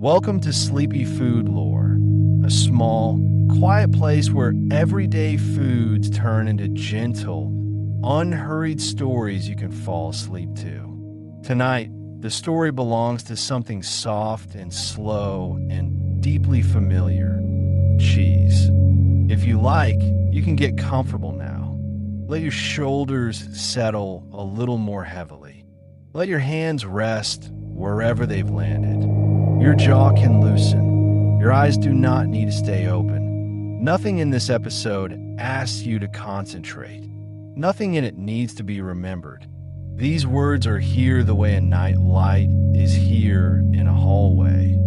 Welcome to Sleepy Food Lore, a small, quiet place where everyday foods turn into gentle, unhurried stories you can fall asleep to. Tonight, the story belongs to something soft and slow and deeply familiar: cheese. If you like, you can get comfortable now. Let your shoulders settle a little more heavily. Let your hands rest wherever they've landed. Your jaw can loosen. Your eyes do not need to stay open. Nothing in this episode asks you to concentrate. Nothing in it needs to be remembered. These words are here the way a night light is here in a hallway,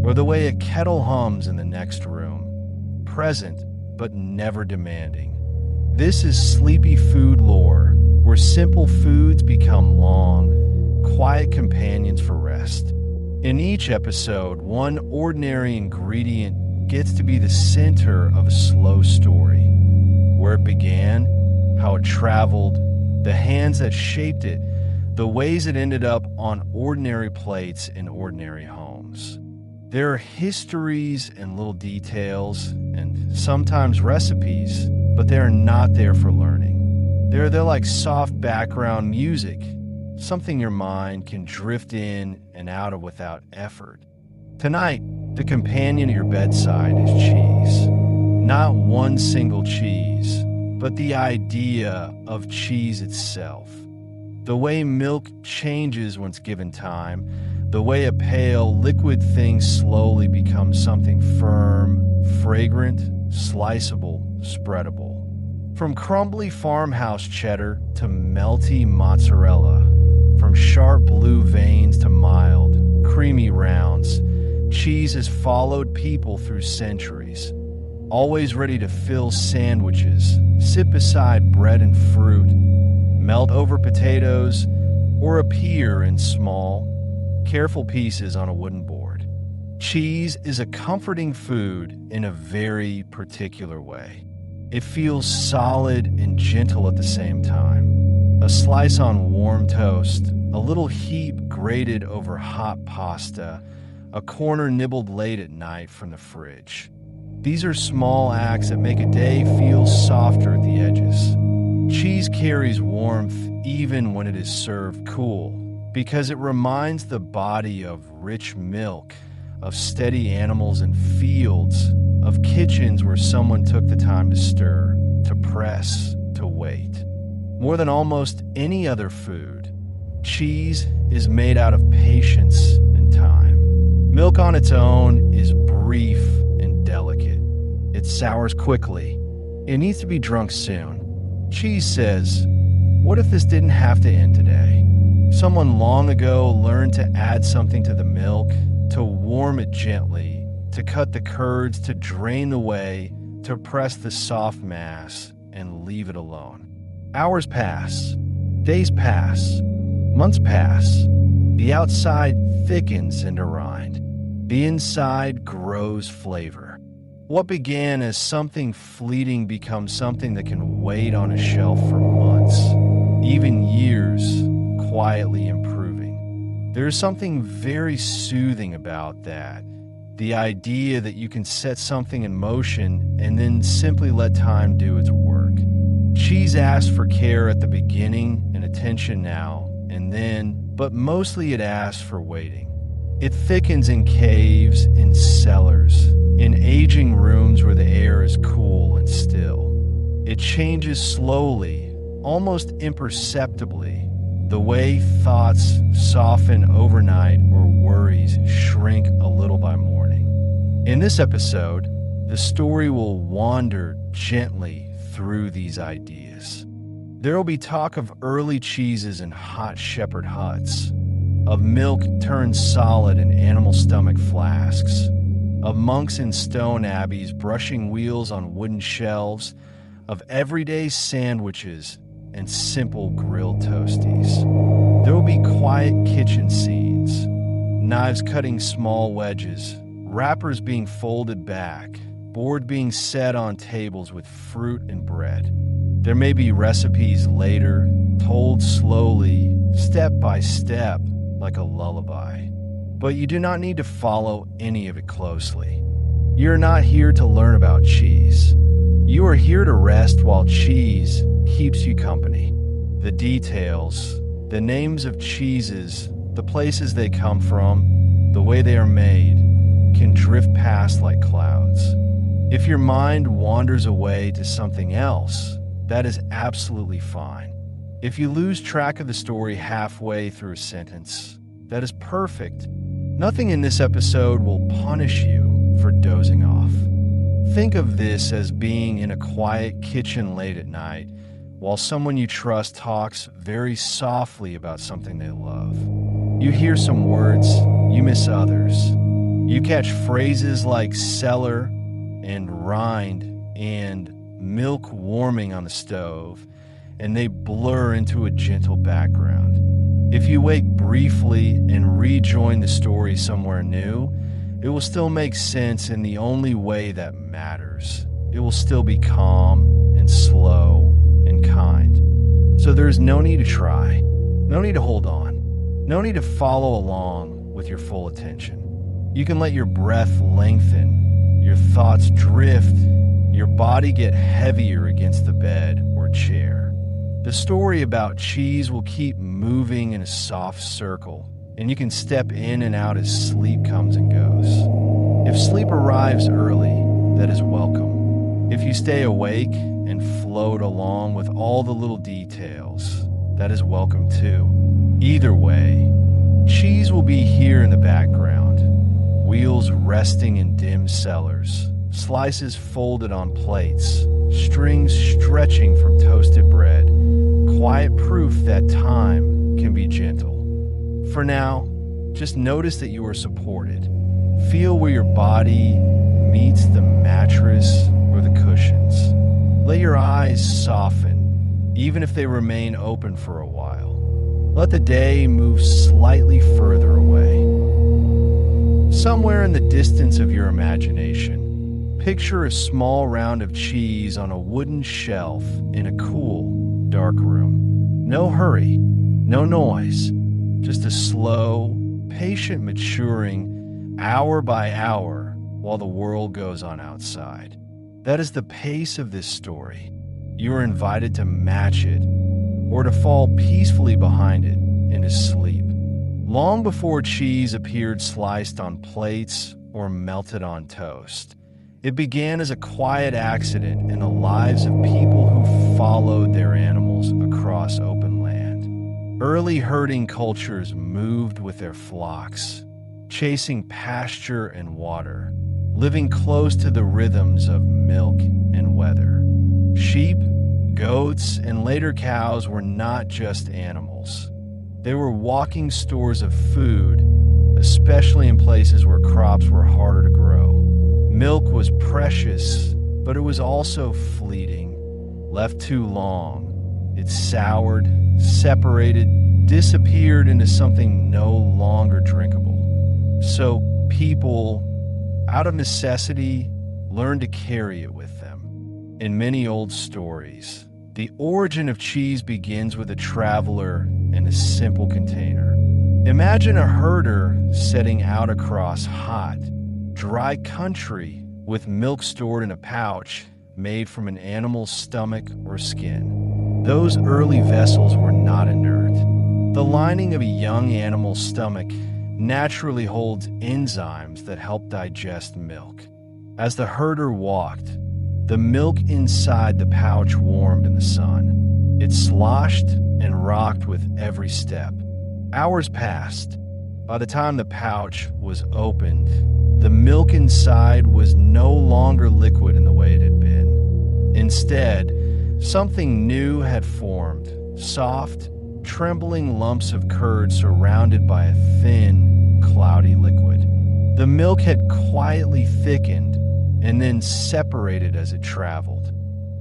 or the way a kettle hums in the next room. Present, but never demanding. This is Sleepy Food Lore, where simple foods become long, quiet companions for rest. In each episode, one ordinary ingredient gets to be the center of a slow story. Where it began, how it traveled, the hands that shaped it, the ways it ended up on ordinary plates in ordinary homes. There are histories and little details, and sometimes recipes, but they are not there for learning. They're like soft background music, something your mind can drift in and out of without effort. Tonight, the companion at your bedside is cheese. Not one single cheese, but the idea of cheese itself. The way milk changes when it's given time, the way a pale, liquid thing slowly becomes something firm, fragrant, sliceable, spreadable. From crumbly farmhouse cheddar to melty mozzarella, from sharp blue veins to mild, creamy rounds, cheese has followed people through centuries. Always ready to fill sandwiches, sit beside bread and fruit, melt over potatoes, or appear in small, careful pieces on a wooden board. Cheese is a comforting food in a very particular way. It feels solid and gentle at the same time. A slice on warm toast, a little heap grated over hot pasta, a corner nibbled late at night from the fridge. These are small acts that make a day feel softer at the edges. Cheese carries warmth even when it is served cool, because it reminds the body of rich milk, of steady animals and fields, of kitchens where someone took the time to stir, to press, to wait. More than almost any other food, cheese is made out of patience and time. Milk on its own is brief and delicate. It sours quickly. It needs to be drunk soon. Cheese says, what if this didn't have to end today? Someone long ago learned to add something to the milk, to warm it gently, to cut the curds, to drain the whey, to press the soft mass, and leave it alone. Hours pass, days pass, months pass. The outside thickens into rind. The inside grows flavor. What began as something fleeting becomes something that can wait on a shelf for months, even years, quietly improving. There's something very soothing about that. The idea that you can set something in motion and then simply let time do its work. Cheese asks for care at the beginning and attention now and then, but mostly it asks for waiting. It thickens in caves, in cellars, in aging rooms where the air is cool and still. It changes slowly, almost imperceptibly, the way thoughts soften overnight or worries shrink a little by morning. In this episode, the story will wander gently through these ideas. There will be talk of early cheeses in hot shepherd huts, of milk turned solid in animal stomach flasks, of monks in stone abbeys brushing wheels on wooden shelves, of everyday sandwiches and simple grilled toasties. There will be quiet kitchen scenes, knives cutting small wedges, wrappers being folded back, board being set on tables with fruit and bread. There may be recipes later, told slowly, step by step, like a lullaby. but you do not need to follow any of it closely. You're not here to learn about cheese. You are here to rest while cheese keeps you company. The details, the names of cheeses, the places they come from, the way they are made, can drift past like clouds. If your mind wanders away to something else, that is absolutely fine. If you lose track of the story halfway through a sentence, that is perfect. Nothing in this episode will punish you for dozing off. Think of this as being in a quiet kitchen late at night while someone you trust talks very softly about something they love. You hear some words, you miss others. You catch phrases like cellar and rind and milk warming on the stove, and they blur into a gentle background. If you wake briefly and rejoin the story somewhere new, it will still make sense in the only way that matters. It will still be calm and slow and kind. So there's no need to try, no need to hold on, no need to follow along with your full attention. You can let your breath lengthen, your thoughts drift, your body get heavier against the bed or chair. The story about cheese will keep moving in a soft circle, and you can step in and out as sleep comes and goes. If sleep arrives early, that is welcome. If you stay awake and float along with all the little details, that is welcome too. Either way, cheese will be here in the background. Wheels resting in dim cellars, slices folded on plates, strings stretching from toasted bread, quiet proof that time can be gentle. For now, just notice that you are supported. Feel where your body meets the mattress or the cushions. Let your eyes soften, even if they remain open for a while. Let the day move slightly further away. Somewhere in the distance of your imagination, picture a small round of cheese on a wooden shelf in a cool, dark room. No hurry, no noise, just a slow, patient maturing hour by hour while the world goes on outside. That is the pace of this story. You are invited to match it or to fall peacefully behind it into sleep. Long before cheese appeared sliced on plates or melted on toast, it began as a quiet accident in the lives of people who followed their animals across open land. Early herding cultures moved with their flocks, chasing pasture and water, living close to the rhythms of milk and weather. Sheep, goats, and later cows were not just animals. They were walking stores of food, especially in places where crops were harder to grow. Milk was precious, but it was also fleeting. Left too long, it soured, separated, disappeared into something no longer drinkable. So people, out of necessity, learned to carry it with them. In many old stories, the origin of cheese begins with a traveler in a simple container. Imagine a herder setting out across hot, dry country with milk stored in a pouch made from an animal's stomach or skin. Those early vessels were not inert. The lining of a young animal's stomach naturally holds enzymes that help digest milk. As the herder walked, the milk inside the pouch warmed in the sun. It sloshed and rocked with every step. Hours passed. By the time the pouch was opened, the milk inside was no longer liquid in the way it had been. Instead, something new had formed, soft, trembling lumps of curds surrounded by a thin, cloudy liquid. The milk had quietly thickened and then separated as it traveled.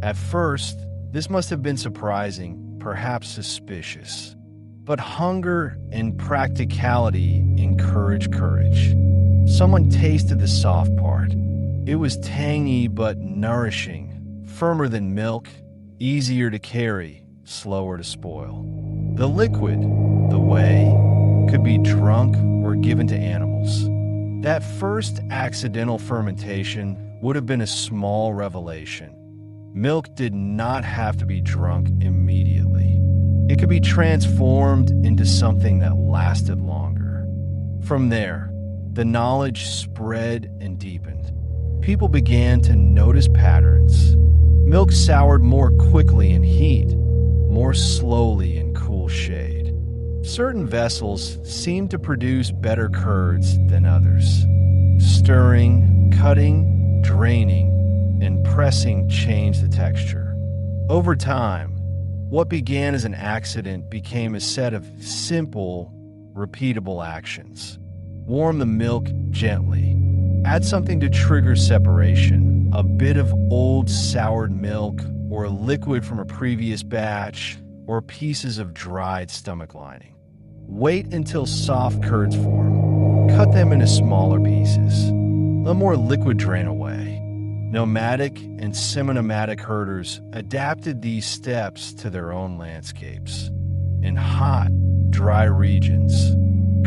At first, this must have been surprising, perhaps suspicious. But hunger and practicality encourage courage. Someone tasted the soft part. It was tangy but nourishing, firmer than milk, easier to carry, slower to spoil. The liquid, the whey, could be drunk or given to animals. vessels. That first accidental fermentation would have been a small revelation. Milk did not have to be drunk immediately. It could be transformed into something that lasted longer. From there, the knowledge spread and deepened. People began to notice patterns. Milk soured more quickly in heat, more slowly in cool shade. Certain vessels seemed to produce better curds than others. Stirring, cutting, draining, and pressing changed the texture. Over time, what began as an accident became a set of simple, repeatable actions. Warm the milk gently. Add something to trigger separation, a bit of old soured milk, or a liquid from a previous batch, or pieces of dried stomach lining. Wait until soft curds form. Cut them into smaller pieces. Let more liquid drain away. Nomadic and semi-nomadic herders adapted these steps to their own landscapes. In hot, dry regions,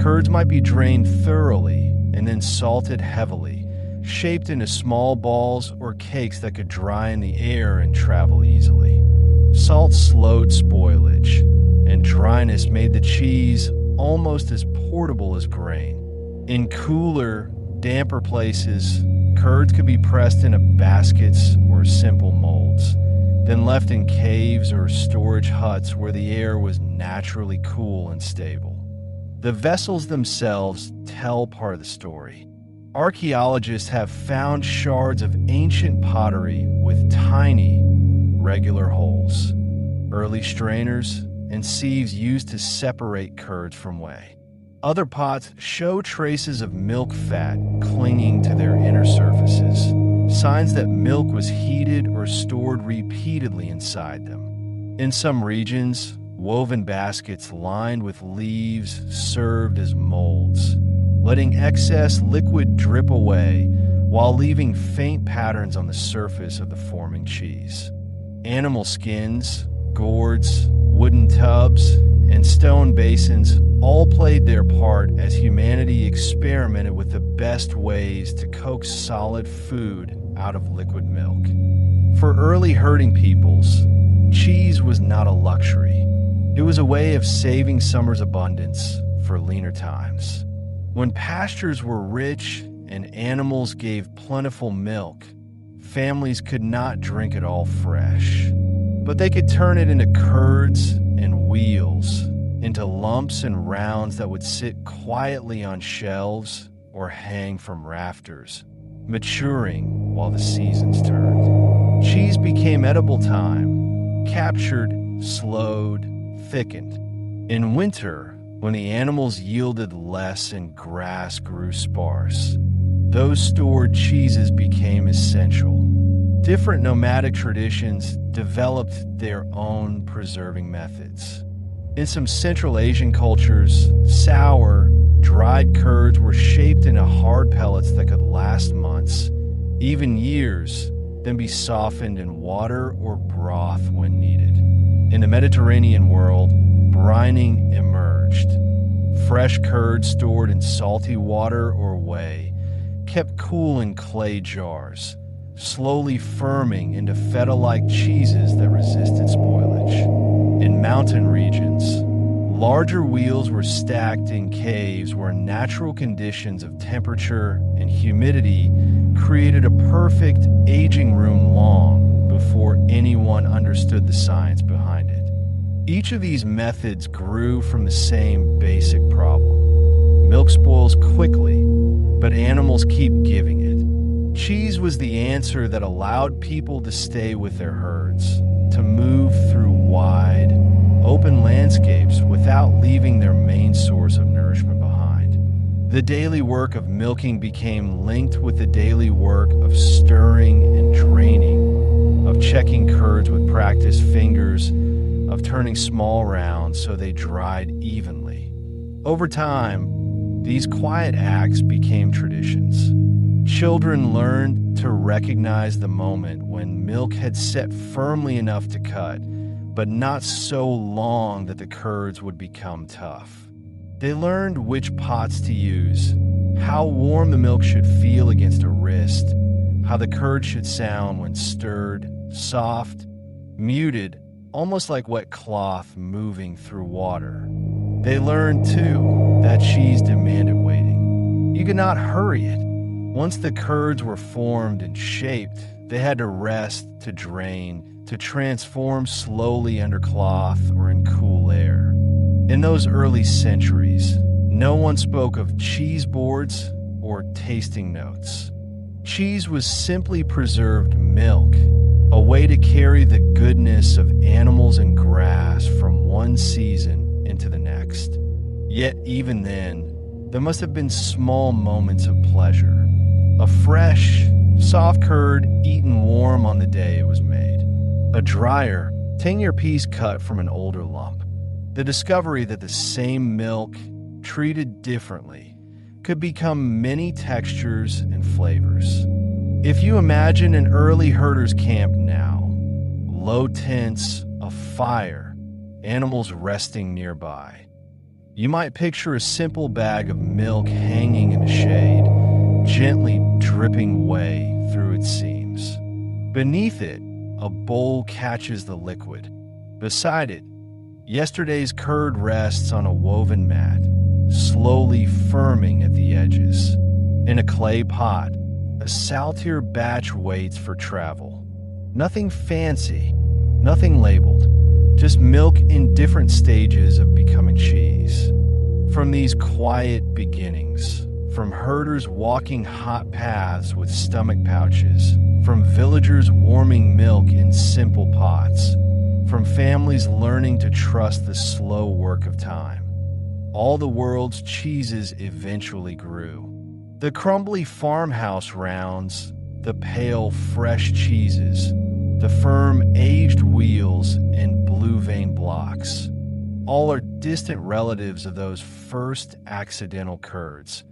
curds might be drained thoroughly and then salted heavily, shaped into small balls or cakes that could dry in the air and travel easily. Salt slowed spoilage, and dryness made the cheese almost as portable as grain. In cooler, damper places, curds could be pressed into baskets or simple molds, then left in caves or storage huts where the air was naturally cool and stable. The vessels themselves tell part of the story. Archaeologists have found shards of ancient pottery with tiny, regular holes, early strainers, and sieves used to separate curds from whey. Other pots show traces of milk fat clinging to their inner surfaces, signs that milk was heated or stored repeatedly inside them. In some regions, woven baskets lined with leaves served as molds, letting excess liquid drip away while leaving faint patterns on the surface of the forming cheese. Animal skins, gourds, wooden tubs, and stone basins all played their part as humanity experimented with the best ways to coax solid food out of liquid milk. For early herding peoples, cheese was not a luxury. It was a way of saving summer's abundance for leaner times. When pastures were rich and animals gave plentiful milk, families could not drink it all fresh. But they could turn it into curds and wheels, into lumps and rounds that would sit quietly on shelves or hang from rafters, maturing while the seasons turned. Cheese became edible time, captured, slowed, thickened. In winter, when the animals yielded less and grass grew sparse, those stored cheeses became essential. Different nomadic traditions developed their own preserving methods. In some Central Asian cultures, sour, dried curds were shaped into hard pellets that could last months, even years, then be softened in water or broth when needed. In the Mediterranean world, brining emerged. Fresh curds stored in salty water or whey, kept cool in clay jars, slowly firming into feta-like cheeses that resisted spoilage. In mountain regions, larger wheels were stacked in caves where natural conditions of temperature and humidity created a perfect aging room long before anyone understood the science behind it. Each of these methods grew from the same basic problem. Milk spoils quickly, but animals keep giving it. Cheese was the answer that allowed people to stay with their herds, to move through wide, open landscapes without leaving their main source of nourishment behind. The daily work of milking became linked with the daily work of stirring and draining, of checking curds with practiced fingers, of turning small rounds so they dried evenly. Over time, these quiet acts became traditions. Children learned to recognize the moment when milk had set firmly enough to cut, but not so long that the curds would become tough. They learned which pots to use, how warm the milk should feel against a wrist, how the curd should sound when stirred, soft, muted, almost like wet cloth moving through water. They learned, too, that cheese demanded waiting. You could not hurry it. Once the curds were formed and shaped, they had to rest, to drain, to transform slowly under cloth or in cool air. In those early centuries, no one spoke of cheese boards or tasting notes. Cheese was simply preserved milk, a way to carry the goodness of animals and grass from one season into the next. Yet even then, there must have been small moments of pleasure. A fresh, soft curd eaten warm on the day it was made. A drier, 10-year piece cut from an older lump. The discovery that the same milk, treated differently, could become many textures and flavors. If you imagine an early herder's camp now, low tents, a fire, animals resting nearby, you might picture a simple bag of milk hanging in the shade, gently dripping way through its seams. Beneath it, a bowl catches the liquid. Beside it, yesterday's curd rests on a woven mat, slowly firming at the edges. In a clay pot, a saltier batch waits for travel. Nothing fancy, nothing labeled, just milk in different stages of becoming cheese. From these quiet beginnings, from herders walking hot paths with stomach pouches, from villagers warming milk in simple pots, from families learning to trust the slow work of time, all the world's cheeses eventually grew. The crumbly farmhouse rounds, the pale, fresh cheeses, the firm, aged wheels and blue-veined blocks, all are distant relatives of those first accidental curds,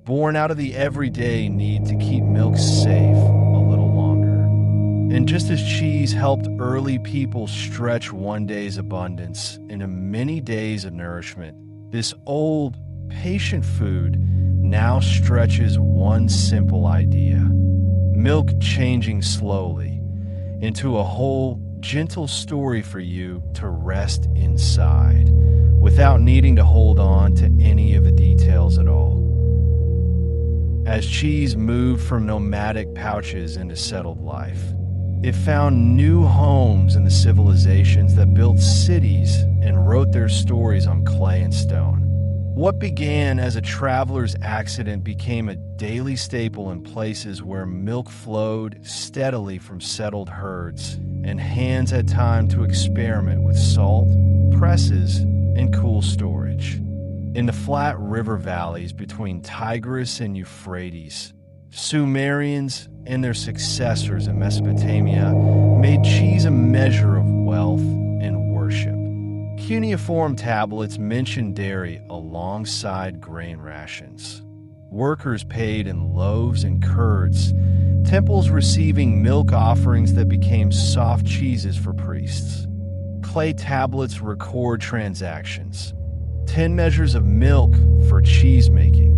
born out of the everyday need to keep milk safe a little longer. And just as cheese helped early people stretch one day's abundance into many days of nourishment, this old, patient food now stretches one simple idea: milk changing slowly into a whole, gentle story for you to rest inside without needing to hold on to any of the details at all. As cheese moved from nomadic pouches into settled life, it found new homes in the civilizations that built cities and wrote their stories on clay and stone. What began as a traveler's accident became a daily staple in places where milk flowed steadily from settled herds, and hands had time to experiment with salt, presses, and cool storage. In the flat river valleys between Tigris and Euphrates, Sumerians and their successors in Mesopotamia made cheese a measure of wealth and worship. Cuneiform tablets mention dairy alongside grain rations. Workers paid in loaves and curds, temples receiving milk offerings that became soft cheeses for priests. Clay tablets record transactions. 10 measures of milk for cheese making.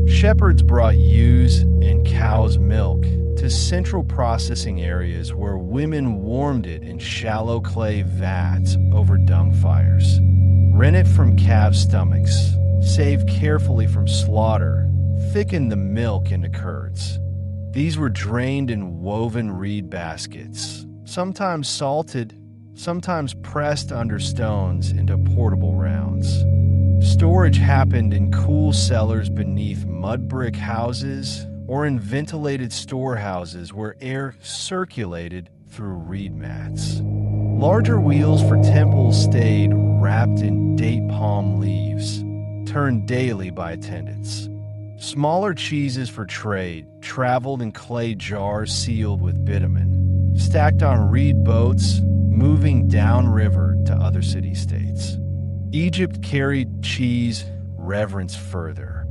Shepherds brought ewes and cows' milk to central processing areas where women warmed it in shallow clay vats over dung fires. Rennet from calves' stomachs, saved carefully from slaughter, thickened the milk into curds. These were drained in woven reed baskets, sometimes salted, sometimes pressed under stones into portable rounds. Storage happened in cool cellars beneath mud brick houses or in ventilated storehouses where air circulated through reed mats. Larger wheels for temples stayed wrapped in date palm leaves, turned daily by attendants. Smaller cheeses for trade traveled in clay jars sealed with bitumen, stacked on reed boats, moving downriver to other city-states. Egypt carried cheese reverence further.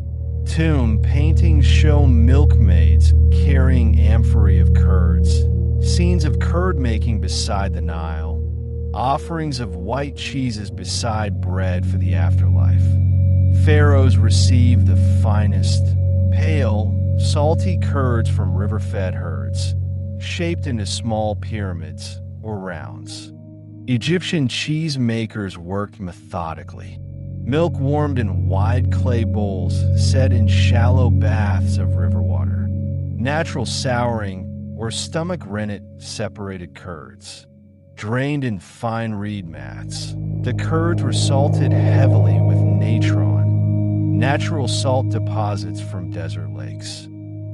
Tomb paintings show milkmaids carrying amphorae of curds, scenes of curd making beside the Nile, offerings of white cheeses beside bread for the afterlife. pharaohs received the finest, pale, salty curds from river-fed herds, shaped into small pyramids or rounds. Egyptian cheese makers worked methodically. Milk warmed in wide clay bowls set in shallow baths of river water. Natural souring or stomach rennet separated curds. Drained in fine reed mats, the curds were salted heavily with natron, natural salt deposits from desert lakes.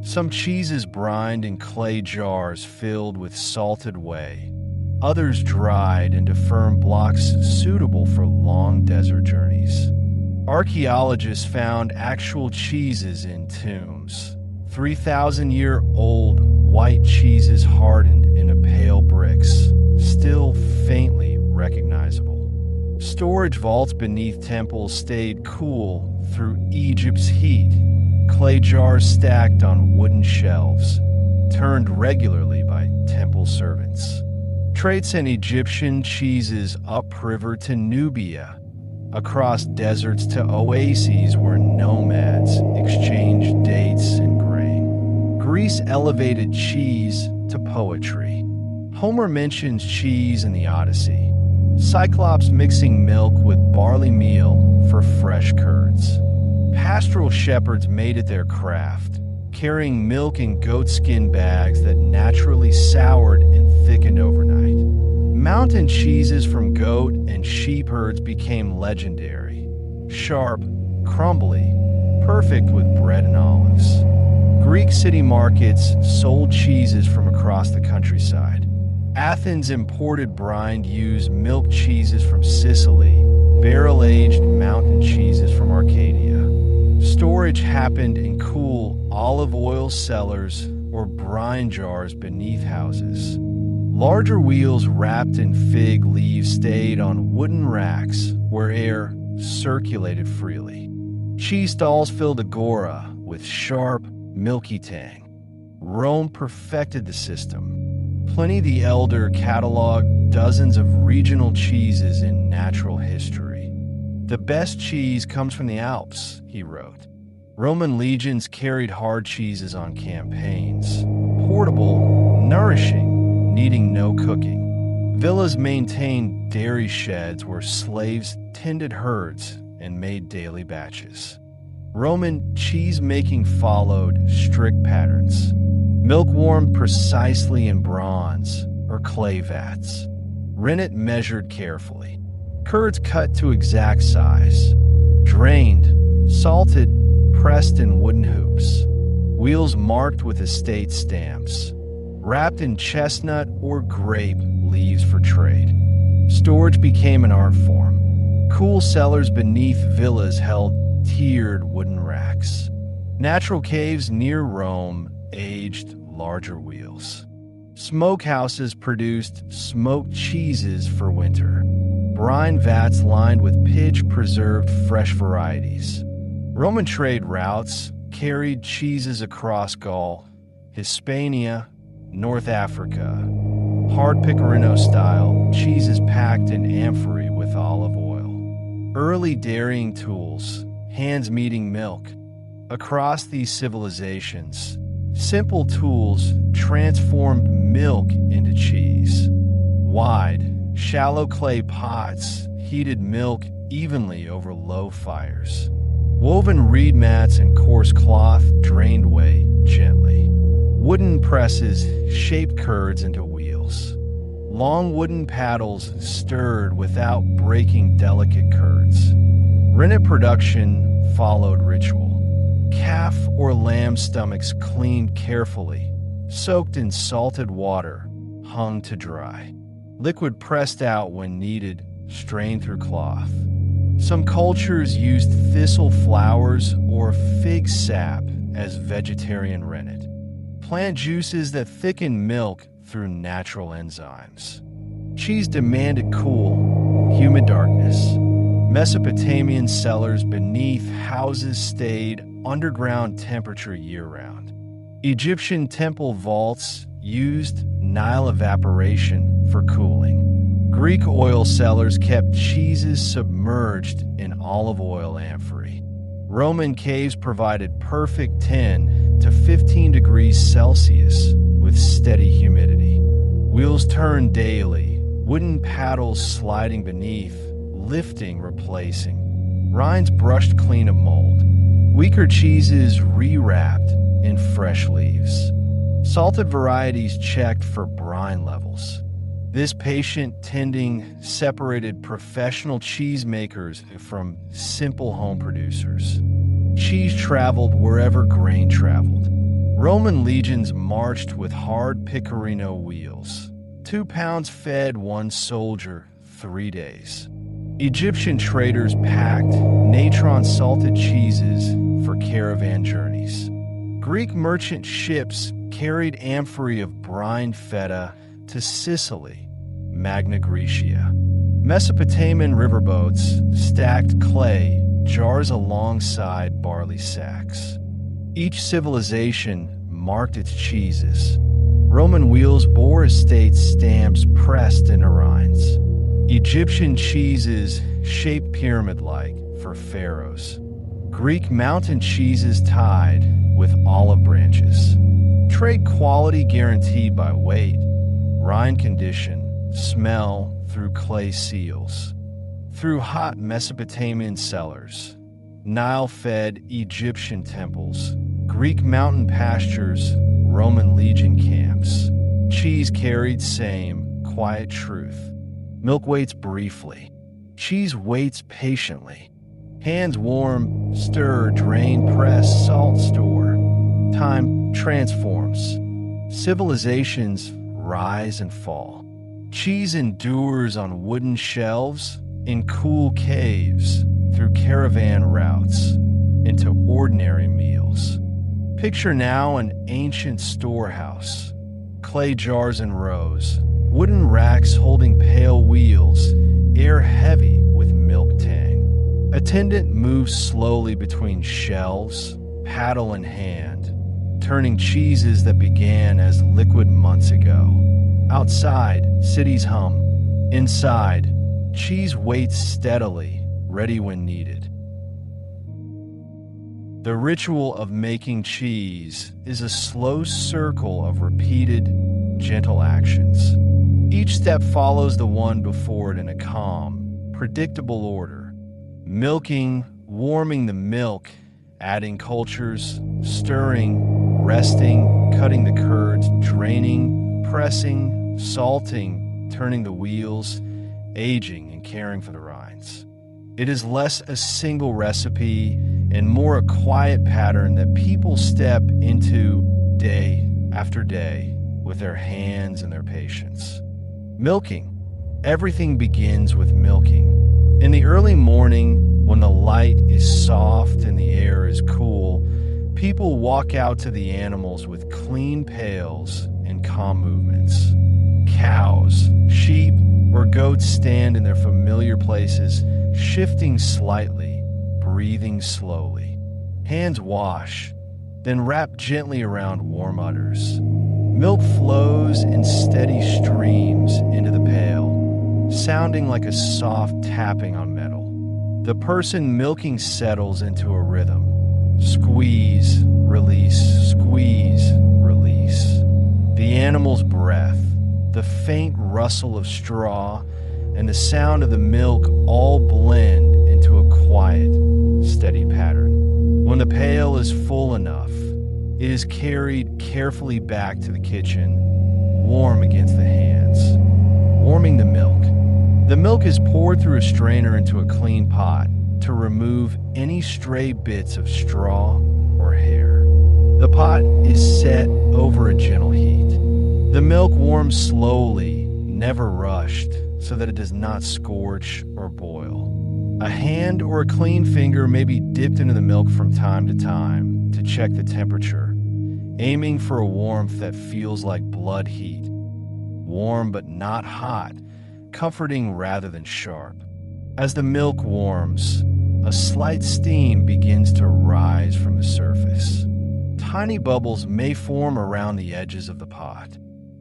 Some cheeses brined in clay jars filled with salted whey, others dried into firm blocks suitable for long desert journeys. Archaeologists found actual cheeses in tombs. 3,000-year-old white cheeses hardened into pale bricks, still faintly recognizable. Storage vaults beneath temples stayed cool through Egypt's heat. Clay jars stacked on wooden shelves, turned regularly by temple servants. Trade sent Egyptian cheeses upriver to Nubia, across deserts to oases where nomads exchanged dates and grain. Greece elevated cheese to poetry. Homer mentions cheese in the Odyssey, Cyclops mixing milk with barley meal for fresh curds. Pastoral shepherds made it their craft, carrying milk in goatskin bags that naturally soured and thickened overnight. Mountain cheeses from goat and sheep herds became legendary, sharp, crumbly, perfect with bread and olives. Greek city markets sold cheeses from across the countryside. Athens imported brined used milk cheeses from Sicily, barrel-aged mountain cheeses from Arcadia. Storage happened in cool olive oil cellars or brine jars beneath houses. Larger wheels wrapped in fig leaves stayed on wooden racks where air circulated freely. Cheese stalls filled agora with sharp, milky tang. Rome perfected the system. Pliny the Elder cataloged dozens of regional cheeses in natural history. The best cheese comes from the Alps, he wrote. Roman legions carried hard cheeses on campaigns. Portable, nourishing, needing no cooking. Villas maintained dairy sheds where slaves tended herds and made daily batches. Roman cheese-making followed strict patterns. Milk warmed precisely in bronze or clay vats. Rennet measured carefully. Curds cut to exact size. Drained, salted, pressed in wooden hoops. Wheels marked with estate stamps. Wrapped in chestnut or grape leaves for trade. Storage became an art form. Cool cellars beneath villas held tiered wooden racks. Natural caves near Rome aged larger wheels. Smokehouses produced smoked cheeses for winter. Brine vats lined with pitch preserved fresh varieties. Roman trade routes carried cheeses across Gaul, Hispania, North Africa. Hard Pecorino style cheeses packed in amphorae with olive oil. Early dairying tools, hands kneading milk. Across these civilizations, simple tools transformed milk into cheese. Wide, shallow clay pots heated milk evenly over low fires. Woven reed mats and coarse cloth drained whey gently. Wooden presses shaped curds into wheels. Long wooden paddles stirred without breaking delicate curds. Rennet production followed ritual. Calf or lamb stomachs cleaned carefully, soaked in salted water, hung to dry. Liquid pressed out when needed, strained through cloth. Some cultures used thistle flowers or fig sap as vegetarian rennet. Plant juices that thicken milk through natural enzymes. Cheese demanded cool, humid darkness. Mesopotamian cellars beneath houses stayed underground temperature year-round. Egyptian temple vaults used Nile evaporation for cooling. Greek oil cellars kept cheeses submerged in olive oil amphorae. Roman caves provided perfect 10 to 15 degrees Celsius with steady humidity. Wheels turned daily, wooden paddles sliding beneath, lifting, replacing. Rinds brushed clean of mold. Weaker cheeses rewrapped in fresh leaves. Salted varieties checked for brine levels. This patient tending separated professional cheesemakers from simple home producers. Cheese traveled wherever grain traveled. Roman legions marched with hard Pecorino wheels. 2 pounds fed one soldier 3 days. Egyptian traders packed natron salted cheeses for caravan journeys. Greek merchant ships carried amphorae of brine feta to Sicily, Magna Graecia. Mesopotamian riverboats stacked clay jars alongside barley sacks. Each civilization marked its cheeses. Roman wheels bore estates stamps pressed into rinds. Egyptian cheeses shaped pyramid-like for pharaohs. Greek mountain cheeses tied with olive branches. Trade quality guaranteed by weight, rind condition, smell through clay seals. Through hot Mesopotamian cellars, Nile-fed Egyptian temples, Greek mountain pastures, Roman legion camps. Cheese carried same, quiet truth. Milk waits briefly. Cheese waits patiently. Hands warm, stir, drain, press, salt, store. Time transforms. Civilizations rise and fall. Cheese endures on wooden shelves, in cool caves, through caravan routes, into ordinary meals. Picture now an ancient storehouse. Clay jars in rows, wooden racks holding pale wheels, air heavy with milk tang. Attendant moves slowly between shelves, paddle in hand, turning cheeses that began as liquid months ago. Outside, cities hum. Inside, cheese waits steadily, ready when needed. The ritual of making cheese is a slow circle of repeated, gentle actions. Each step follows the one before it in a calm, predictable order. Milking, warming the milk, adding cultures, stirring, resting, cutting the curds, draining, pressing, salting, turning the wheels, aging and caring for the rinds. It is less a single recipe and more a quiet pattern that people step into day after day with their hands and their patience. Milking. Everything begins with milking. In the early morning, when the light is soft and the air is cool, people walk out to the animals with clean pails and calm movements. Cows, sheep, or goats stand in their familiar places, shifting slightly, breathing slowly. Hands wash, then wrap gently around warm udders. Milk flows in steady streams into the pail, sounding like a soft tapping on metal. The person milking settles into a rhythm. Squeeze, release, squeeze, release. The animal's breath, the faint rustle of straw, and the sound of the milk all blend into a quiet, steady pattern. When the pail is full enough, it is carried carefully back to the kitchen, warm against the hands. Warming the milk. The milk is poured through a strainer into a clean pot to remove any stray bits of straw or hair. The pot is set over a gentle heat. The milk warms slowly, never rushed, so that it does not scorch or boil. A hand or a clean finger may be dipped into the milk from time to time to check the temperature, aiming for a warmth that feels like blood heat. Warm but not hot, comforting rather than sharp. As the milk warms, a slight steam begins to rise from the surface. Tiny bubbles may form around the edges of the pot.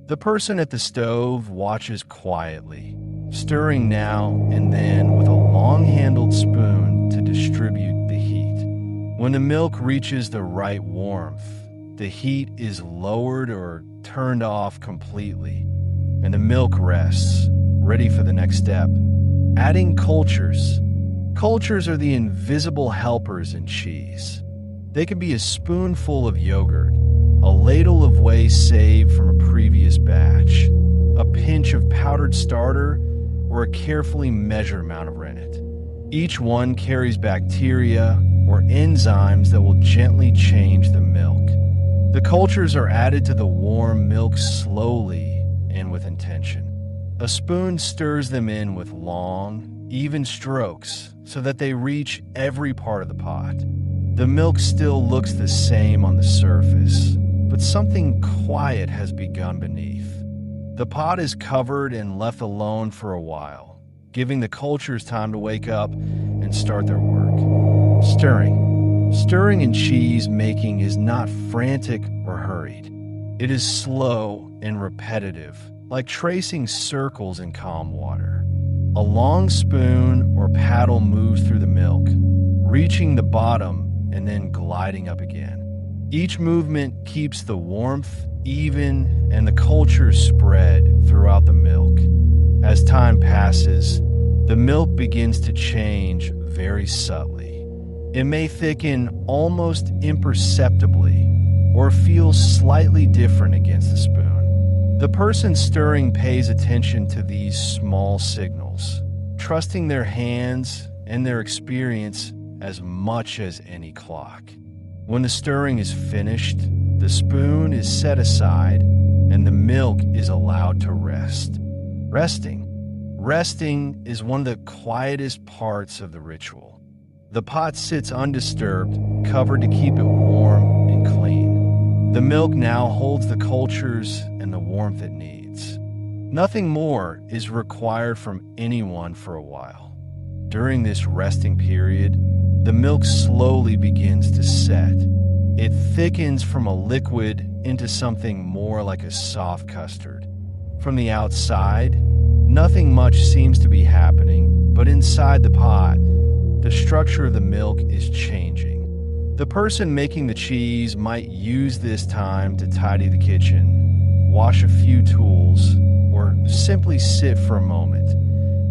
The person at the stove watches quietly, stirring now and then with a long-handled spoon to distribute the heat. When the milk reaches the right warmth, the heat is lowered or turned off completely, and the milk rests, ready for the next step. Adding cultures. Cultures are the invisible helpers in cheese. They can be a spoonful of yogurt, a ladle of whey saved from a previous batch, a pinch of powdered starter, or a carefully measured amount of rennet. Each one carries bacteria or enzymes that will gently change the milk. The cultures are added to the warm milk slowly and with intention. A spoon stirs them in with long, even strokes so that they reach every part of the pot. The milk still looks the same on the surface, but something quiet has begun beneath. The pot is covered and left alone for a while, giving the cultures time to wake up and start their work. Stirring. Stirring in cheese making is not frantic or hurried. It is slow and repetitive, like tracing circles in calm water. A long spoon or paddle moves through the milk, reaching the bottom and then gliding up again. Each movement keeps the warmth even and the cultures spread throughout the milk. As time passes, the milk begins to change very subtly. It may thicken almost imperceptibly or feel slightly different against the spoon. The person stirring pays attention to these small signals, trusting their hands and their experience as much as any clock. When the stirring is finished, the spoon is set aside and the milk is allowed to rest. Resting is one of the quietest parts of the ritual. The pot sits undisturbed, covered to keep it warm and clean. The milk now holds the cultures and the warmth it needs. Nothing more is required from anyone for a while. During this resting period, the milk slowly begins to set. It thickens from a liquid into something more like a soft custard. From the outside, nothing much seems to be happening, but inside the pot, the structure of the milk is changing. The person making the cheese might use this time to tidy the kitchen, wash a few tools, or simply sit for a moment,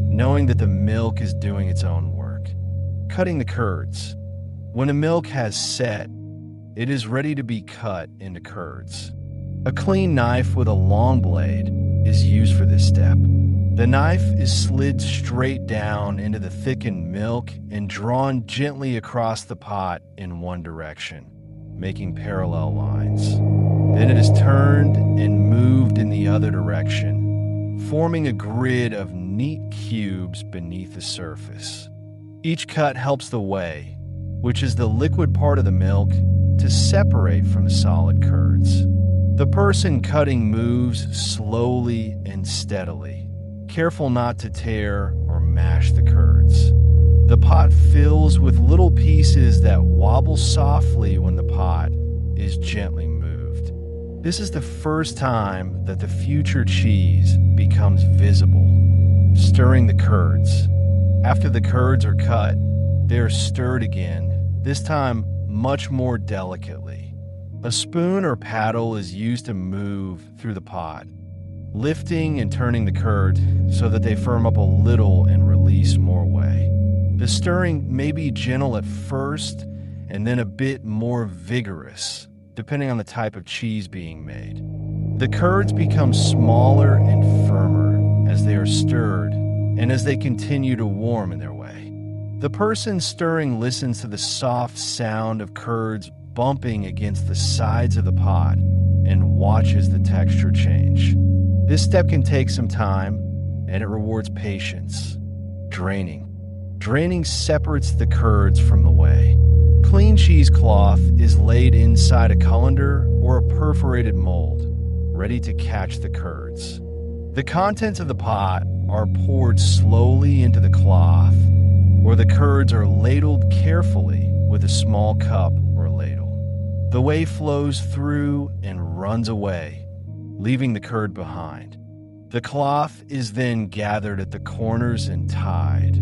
knowing that the milk is doing its own work. Cutting the curds. When the milk has set, it is ready to be cut into curds. A clean knife with a long blade is used for this step. The knife is slid straight down into the thickened milk and drawn gently across the pot in one direction, making parallel lines. Then it is turned and moved in the other direction, forming a grid of neat cubes beneath the surface. Each cut helps the whey, which is the liquid part of the milk, to separate from the solid curds. The person cutting moves slowly and steadily, careful not to tear or mash the curds. The pot fills with little pieces that wobble softly when the pot is gently moved. This is the first time that the future cheese becomes visible. Stirring the curds. After the curds are cut, they are stirred again, this time much more delicately. A spoon or paddle is used to move through the pot, lifting and turning the curd so that they firm up a little and release more whey. The stirring may be gentle at first and then a bit more vigorous, depending on the type of cheese being made. The curds become smaller and firmer as they are stirred and as they continue to warm in their way. The person stirring listens to the soft sound of curds bumping against the sides of the pot and watches the texture change. This step can take some time, and it rewards patience. Draining. Draining separates the curds from the whey. Clean cheesecloth is laid inside a colander or a perforated mold, ready to catch the curds. The contents of the pot are poured slowly into the cloth, or the curds are ladled carefully with a small cup or ladle. The whey flows through and runs away, leaving the curd behind. The cloth is then gathered at the corners and tied,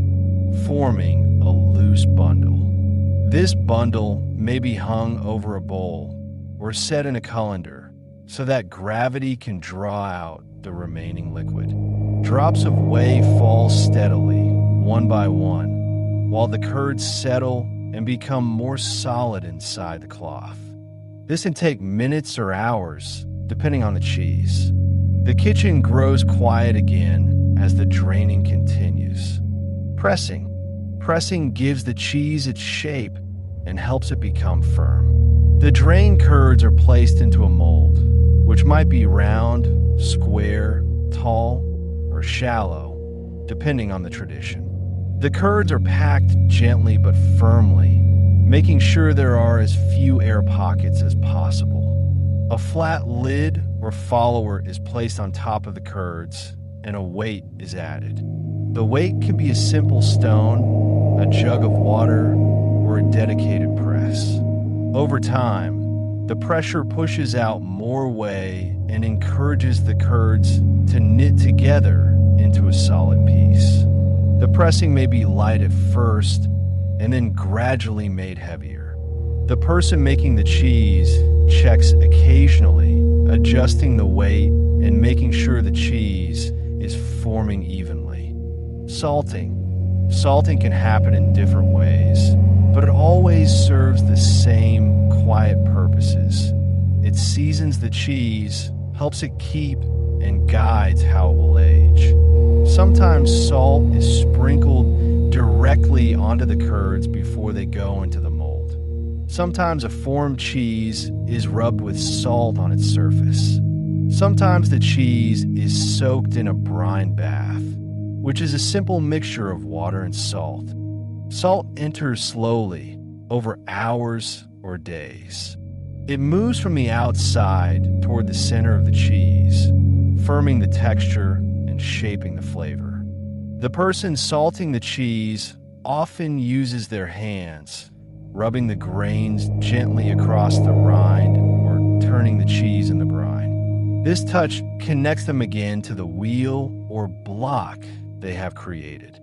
forming a loose bundle. This bundle may be hung over a bowl or set in a colander so that gravity can draw out the remaining liquid. Drops of whey fall steadily, one by one, while the curds settle and become more solid inside the cloth. This can take minutes or hours, depending on the cheese. The kitchen grows quiet again as the draining continues. Pressing. Pressing gives the cheese its shape and helps it become firm. The drained curds are placed into a mold, which might be round, square, tall, or shallow, depending on the tradition. The curds are packed gently but firmly, making sure there are as few air pockets as possible. A flat lid or follower is placed on top of the curds, and a weight is added. The weight can be a simple stone, a jug of water, or a dedicated press. Over time, the pressure pushes out more whey and encourages the curds to knit together into a solid piece. The pressing may be light at first and then gradually made heavier. The person making the cheese checks occasionally, adjusting the weight and making sure the cheese is forming evenly. Salting. Salting can happen in different ways, but it always serves the same quiet purposes. It seasons the cheese, helps it keep, and guides how it will age. Sometimes salt is sprinkled directly onto the curds before they go into the mold. Sometimes a formed cheese is rubbed with salt on its surface. Sometimes the cheese is soaked in a brine bath, which is a simple mixture of water and salt. Salt enters slowly, over hours or days. It moves from the outside toward the center of the cheese, firming the texture and shaping the flavor. The person salting the cheese often uses their hands, rubbing the grains gently across the rind or turning the cheese in the brine. This touch connects them again to the wheel or block they have created.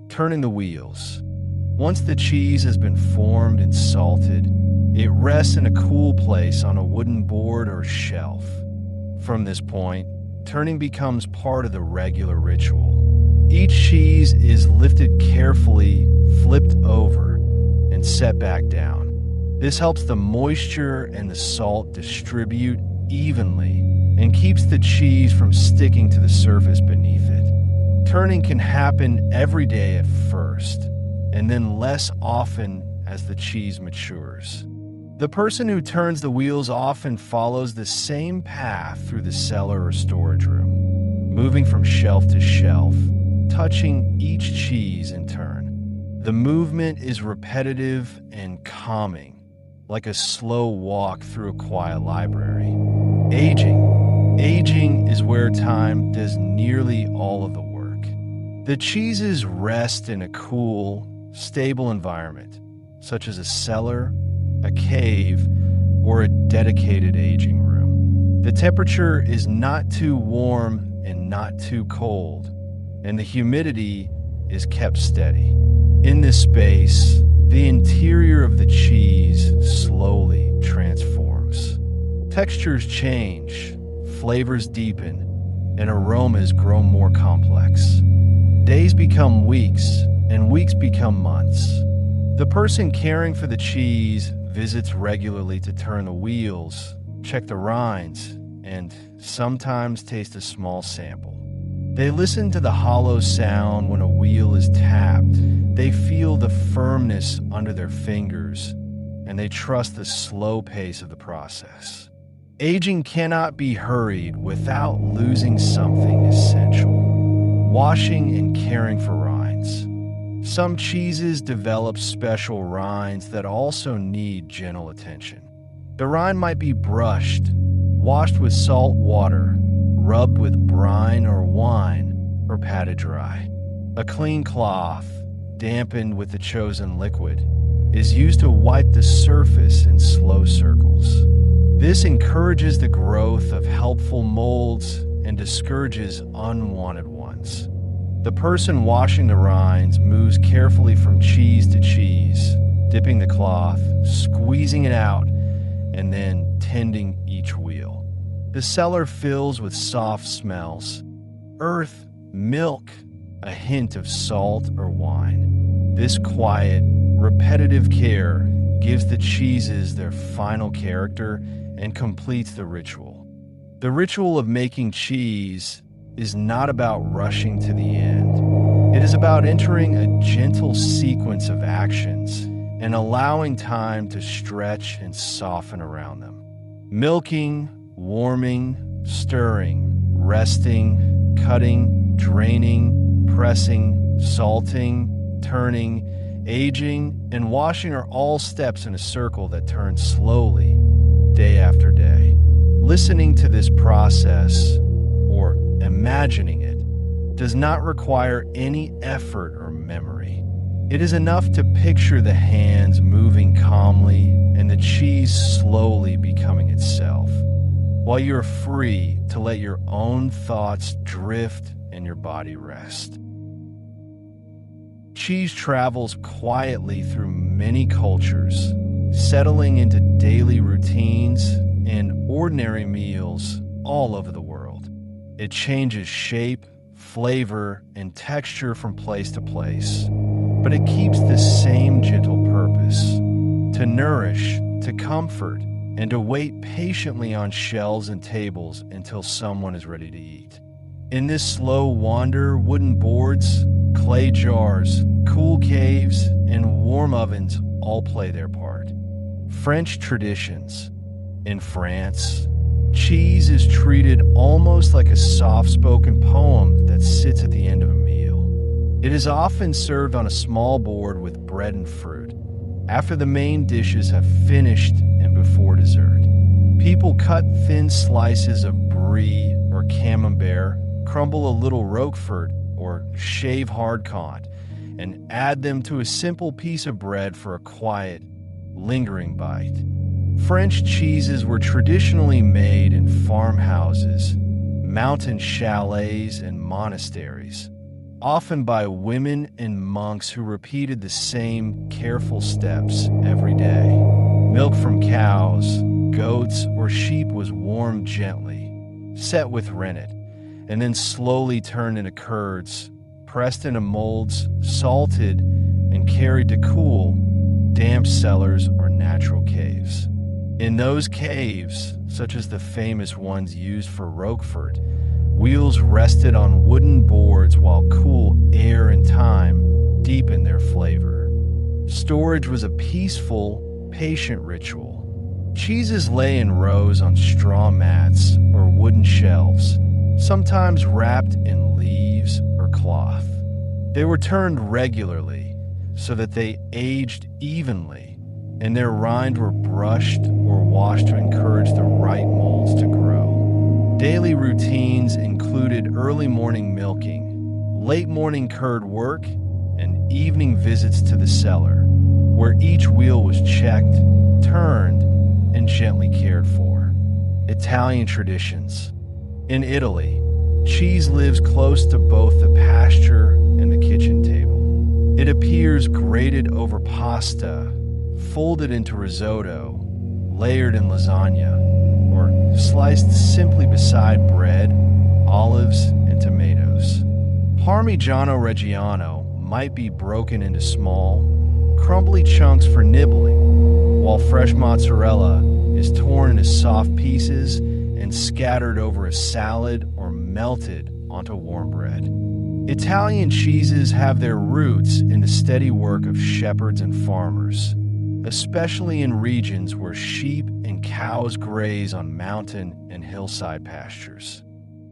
Turning the wheels. Once the cheese has been formed and salted, it rests in a cool place on a wooden board or shelf. From this point, turning becomes part of the regular ritual. Each cheese is lifted carefully, flipped over, and set back down. This helps the moisture and the salt distribute evenly and keeps the cheese from sticking to the surface beneath it. Turning can happen every day at first, and then less often as the cheese matures. The person who turns the wheels often follows the same path through the cellar or storage room, moving from shelf to shelf, touching each cheese in turn. The movement is repetitive and calming, like a slow walk through a quiet library. Aging. Aging is where time does nearly all of the work. The cheeses rest in a cool, stable environment, such as a cellar, a cave, or a dedicated aging room. The temperature is not too warm and not too cold, and the humidity is kept steady. In this space, the interior of the cheese slowly transforms. Textures change, flavors deepen, and aromas grow more complex. Days become weeks, and weeks become months. The person caring for the cheese visits regularly to turn the wheels, check the rinds, and sometimes taste a small sample. They listen to the hollow sound when a wheel is tapped. They feel the firmness under their fingers, and they trust the slow pace of the process. Aging cannot be hurried without losing something essential: washing and caring for rinds. Some cheeses develop special rinds that also need gentle attention. The rind might be brushed, washed with salt water, rubbed with brine or wine, or patted dry. A clean cloth, dampened with the chosen liquid, is used to wipe the surface in slow circles. This encourages the growth of helpful molds and discourages unwanted ones. The person washing the rinds moves carefully from cheese to cheese, dipping the cloth, squeezing it out, and then tending each wheel. The cellar fills with soft smells: earth, milk, a hint of salt or wine. This quiet, repetitive care gives the cheeses their final character and completes the ritual. The ritual of making cheese is not about rushing to the end. It is about entering a gentle sequence of actions and allowing time to stretch and soften around them. Milking, warming, stirring, resting, cutting, draining, pressing, salting, turning, aging, and washing are all steps in a circle that turns slowly, day after day. Listening to this process, or imagining it, does not require any effort or memory. It is enough to picture the hands moving calmly and the cheese slowly becoming itself, while you're free to let your own thoughts drift and your body rest. Cheese travels quietly through many cultures, settling into daily routines and ordinary meals all over the world. It changes shape, flavor, and texture from place to place, but it keeps the same gentle purpose: to nourish, to comfort, and to wait patiently on shelves and tables until someone is ready to eat. In this slow wander, wooden boards, clay jars, cool caves, and warm ovens all play their part. French traditions. In France, cheese is treated almost like a soft-spoken poem that sits at the end of a meal. It is often served on a small board with bread and fruit, after the main dishes have finished and before dessert. People cut thin slices of brie or camembert, crumble a little roquefort or shave hardcourt, and add them to a simple piece of bread for a quiet, lingering bite. French cheeses were traditionally made in farmhouses, mountain chalets, and monasteries, often by women and monks who repeated the same careful steps every day. Milk from cows, goats, or sheep was warmed gently, set with rennet, and then slowly turned into curds, pressed into molds, salted, and carried to cool, damp cellars or natural caves. In those caves, such as the famous ones used for roquefort, wheels rested on wooden boards while cool air and time deepened their flavor. Storage was a peaceful, patient ritual. Cheeses lay in rows on straw mats or wooden shelves, sometimes wrapped in leaves or cloth. They were turned regularly so that they aged evenly, and their rind were brushed or washed to encourage the right molds to grow. Daily routines included early morning milking, late morning curd work, and evening visits to the cellar, where each wheel was checked, turned, and gently cared for. Italian traditions. In Italy, cheese lives close to both the pasture and the kitchen table. It appears grated over pasta, folded into risotto, layered in lasagna, or sliced simply beside bread, olives, and tomatoes. Parmigiano Reggiano might be broken into small, crumbly chunks for nibbling, while fresh mozzarella is torn into soft pieces and scattered over a salad or melted onto warm bread. Italian cheeses have their roots in the steady work of shepherds and farmers, especially in regions where sheep and cows graze on mountain and hillside pastures.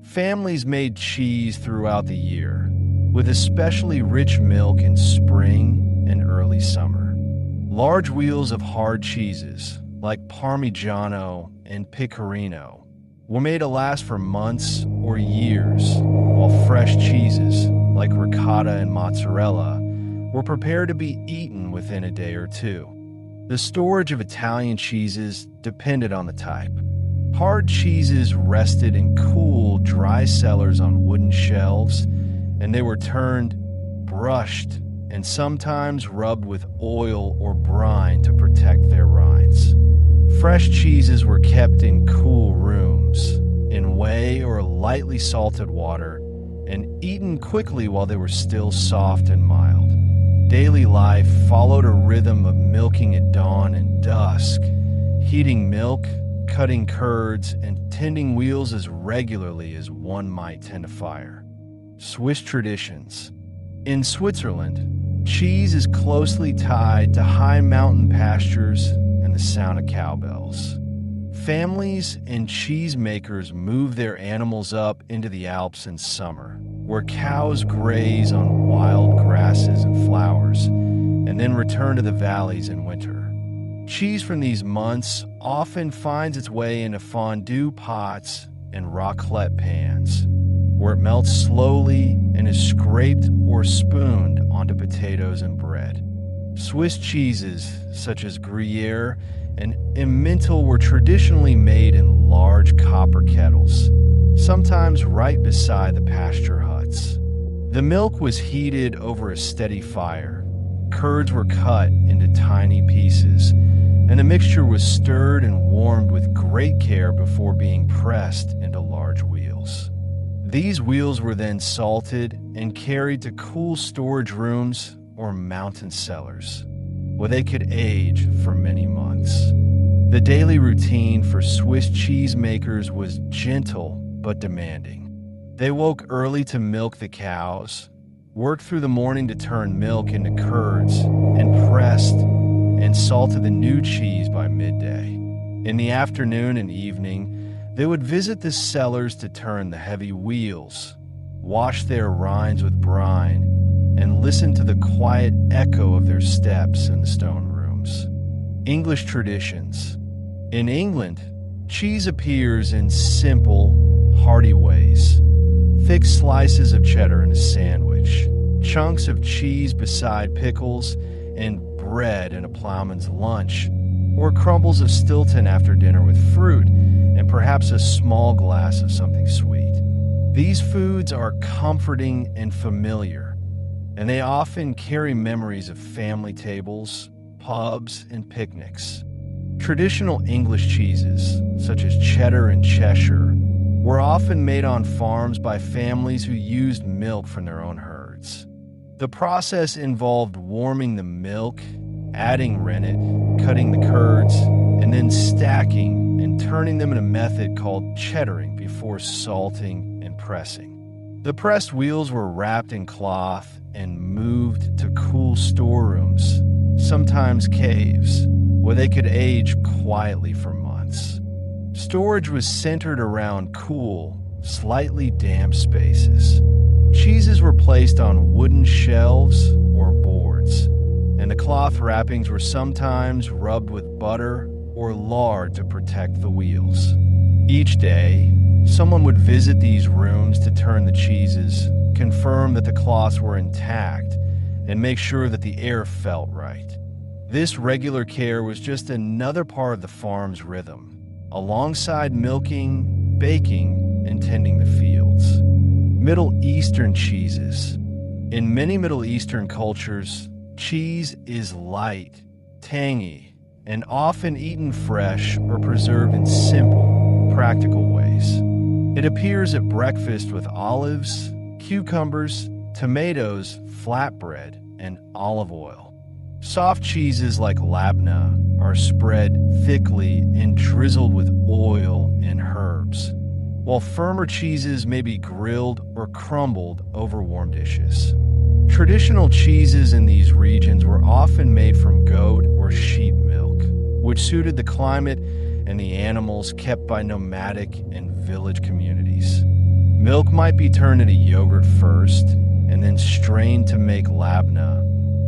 Families made cheese throughout the year, with especially rich milk in spring and early summer. Large wheels of hard cheeses, like Parmigiano and Pecorino, were made to last for months or years, while fresh cheeses, like ricotta and mozzarella, were prepared to be eaten within a day or two. The storage of Italian cheeses depended on the type. Hard cheeses rested in cool, dry cellars on wooden shelves, and they were turned, brushed, and sometimes rubbed with oil or brine to protect their rinds. Fresh cheeses were kept in cool rooms, in whey or lightly salted water, and eaten quickly while they were still soft and mild. Daily life followed a rhythm of milking at dawn and dusk, heating milk, cutting curds, and tending wheels as regularly as one might tend a fire. Swiss traditions. In Switzerland, cheese is closely tied to high mountain pastures and the sound of cowbells. Families and cheesemakers move their animals up into the Alps in summer, where cows graze on wild grasses and flowers, and then return to the valleys in winter. Cheese from these months often finds its way into fondue pots and raclette pans, where it melts slowly and is scraped or spooned onto potatoes and bread. Swiss cheeses, such as Gruyere and Emmental, were traditionally made in large copper kettles, sometimes right beside the pasture huts. The milk was heated over a steady fire. Curds were cut into tiny pieces, and the mixture was stirred and warmed with great care before being pressed into large wheels. These wheels were then salted and carried to cool storage rooms or mountain cellars, where they could age for many months. The daily routine for Swiss cheesemakers was gentle but demanding. They woke early to milk the cows, worked through the morning to turn milk into curds, and pressed and salted the new cheese by midday. In the afternoon and evening, they would visit the cellars to turn the heavy wheels, wash their rinds with brine, and listen to the quiet echo of their steps in the stone rooms. English traditions. In England, cheese appears in simple, hearty ways. Thick slices of cheddar in a sandwich, chunks of cheese beside pickles, and bread in a plowman's lunch, or crumbles of Stilton after dinner with fruit, and perhaps a small glass of something sweet. These foods are comforting and familiar, and they often carry memories of family tables, pubs, and picnics. Traditional English cheeses, such as cheddar and Cheshire, were often made on farms by families who used milk from their own herds. The process involved warming the milk, adding rennet, cutting the curds, and then stacking and turning them in a method called cheddaring before salting and pressing. The pressed wheels were wrapped in cloth and moved to cool storerooms, sometimes caves, where they could age quietly for months. Storage was centered around cool, slightly damp spaces. Cheeses were placed on wooden shelves or boards, and the cloth wrappings were sometimes rubbed with butter or lard to protect the wheels. Each day, someone would visit these rooms to turn the cheeses, confirm that the cloths were intact, and make sure that the air felt right. This regular care was just another part of the farm's rhythm, alongside milking, baking, and tending the fields. Middle Eastern cheeses. In many Middle Eastern cultures, cheese is light, tangy, and often eaten fresh or preserved in simple, practical ways. It appears at breakfast with olives, cucumbers, tomatoes, flatbread, and olive oil. Soft cheeses like labna are spread thickly and drizzled with oil and herbs, while firmer cheeses may be grilled or crumbled over warm dishes. Traditional cheeses in these regions were often made from goat or sheep milk, which suited the climate and the animals kept by nomadic and village communities. Milk might be turned into yogurt first and then strained to make labna,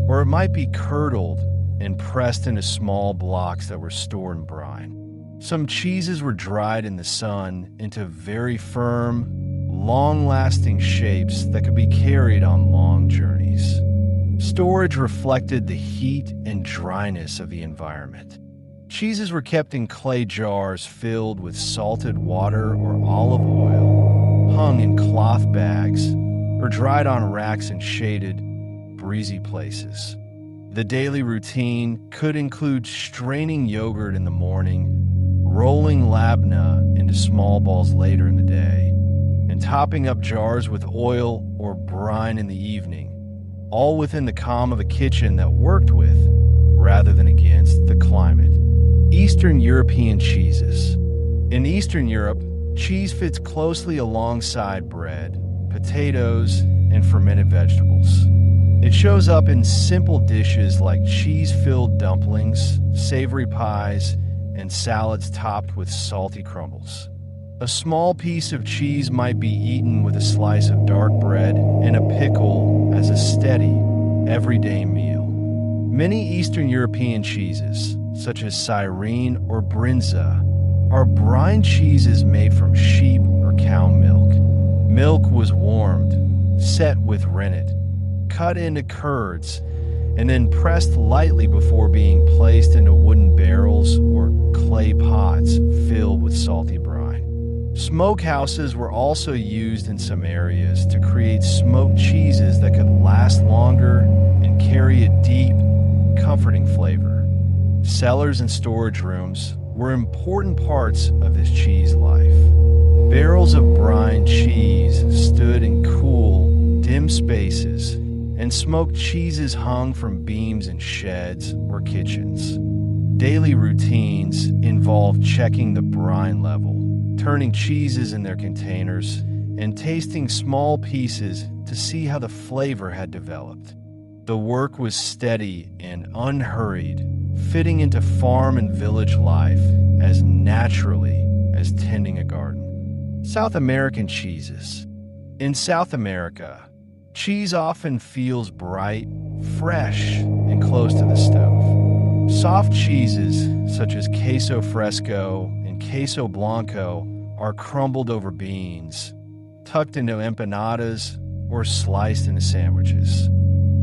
or it might be curdled and pressed into small blocks that were stored in brine. Some cheeses were dried in the sun into very firm, long-lasting shapes that could be carried on long journeys. Storage reflected the heat and dryness of the environment. Cheeses were kept in clay jars filled with salted water or olive oil, hung in cloth bags, or dried on racks in shaded, breezy places. The daily routine could include straining yogurt in the morning, rolling labna into small balls later in the day, and topping up jars with oil or brine in the evening, all within the calm of a kitchen that worked with, rather than against, the climate. Eastern European cheeses. In Eastern Europe, cheese fits closely alongside bread, potatoes, and fermented vegetables. It shows up in simple dishes like cheese-filled dumplings, savory pies, and salads topped with salty crumbles. A small piece of cheese might be eaten with a slice of dark bread and a pickle as a steady, everyday meal. Many Eastern European cheeses, such as Cyrene or Brinza, are brine cheeses made from sheep or cow milk. Milk was warmed, set with rennet, cut into curds, and then pressed lightly before being placed into wooden barrels or clay pots filled with salty brine. Smokehouses were also used in some areas to create smoked cheeses that could last longer and carry a deep, comforting flavor. Cellars and storage rooms were important parts of this cheese life. Barrels of brine cheese stood in cool, dim spaces, and smoked cheeses hung from beams in sheds or kitchens. Daily routines involved checking the brine level, turning cheeses in their containers, and tasting small pieces to see how the flavor had developed. The work was steady and unhurried, fitting into farm and village life as naturally as tending a garden. South American cheeses. In South America, cheese often feels bright, fresh, and close to the stove. Soft cheeses such as queso fresco and queso blanco are crumbled over beans, tucked into empanadas, or sliced into sandwiches.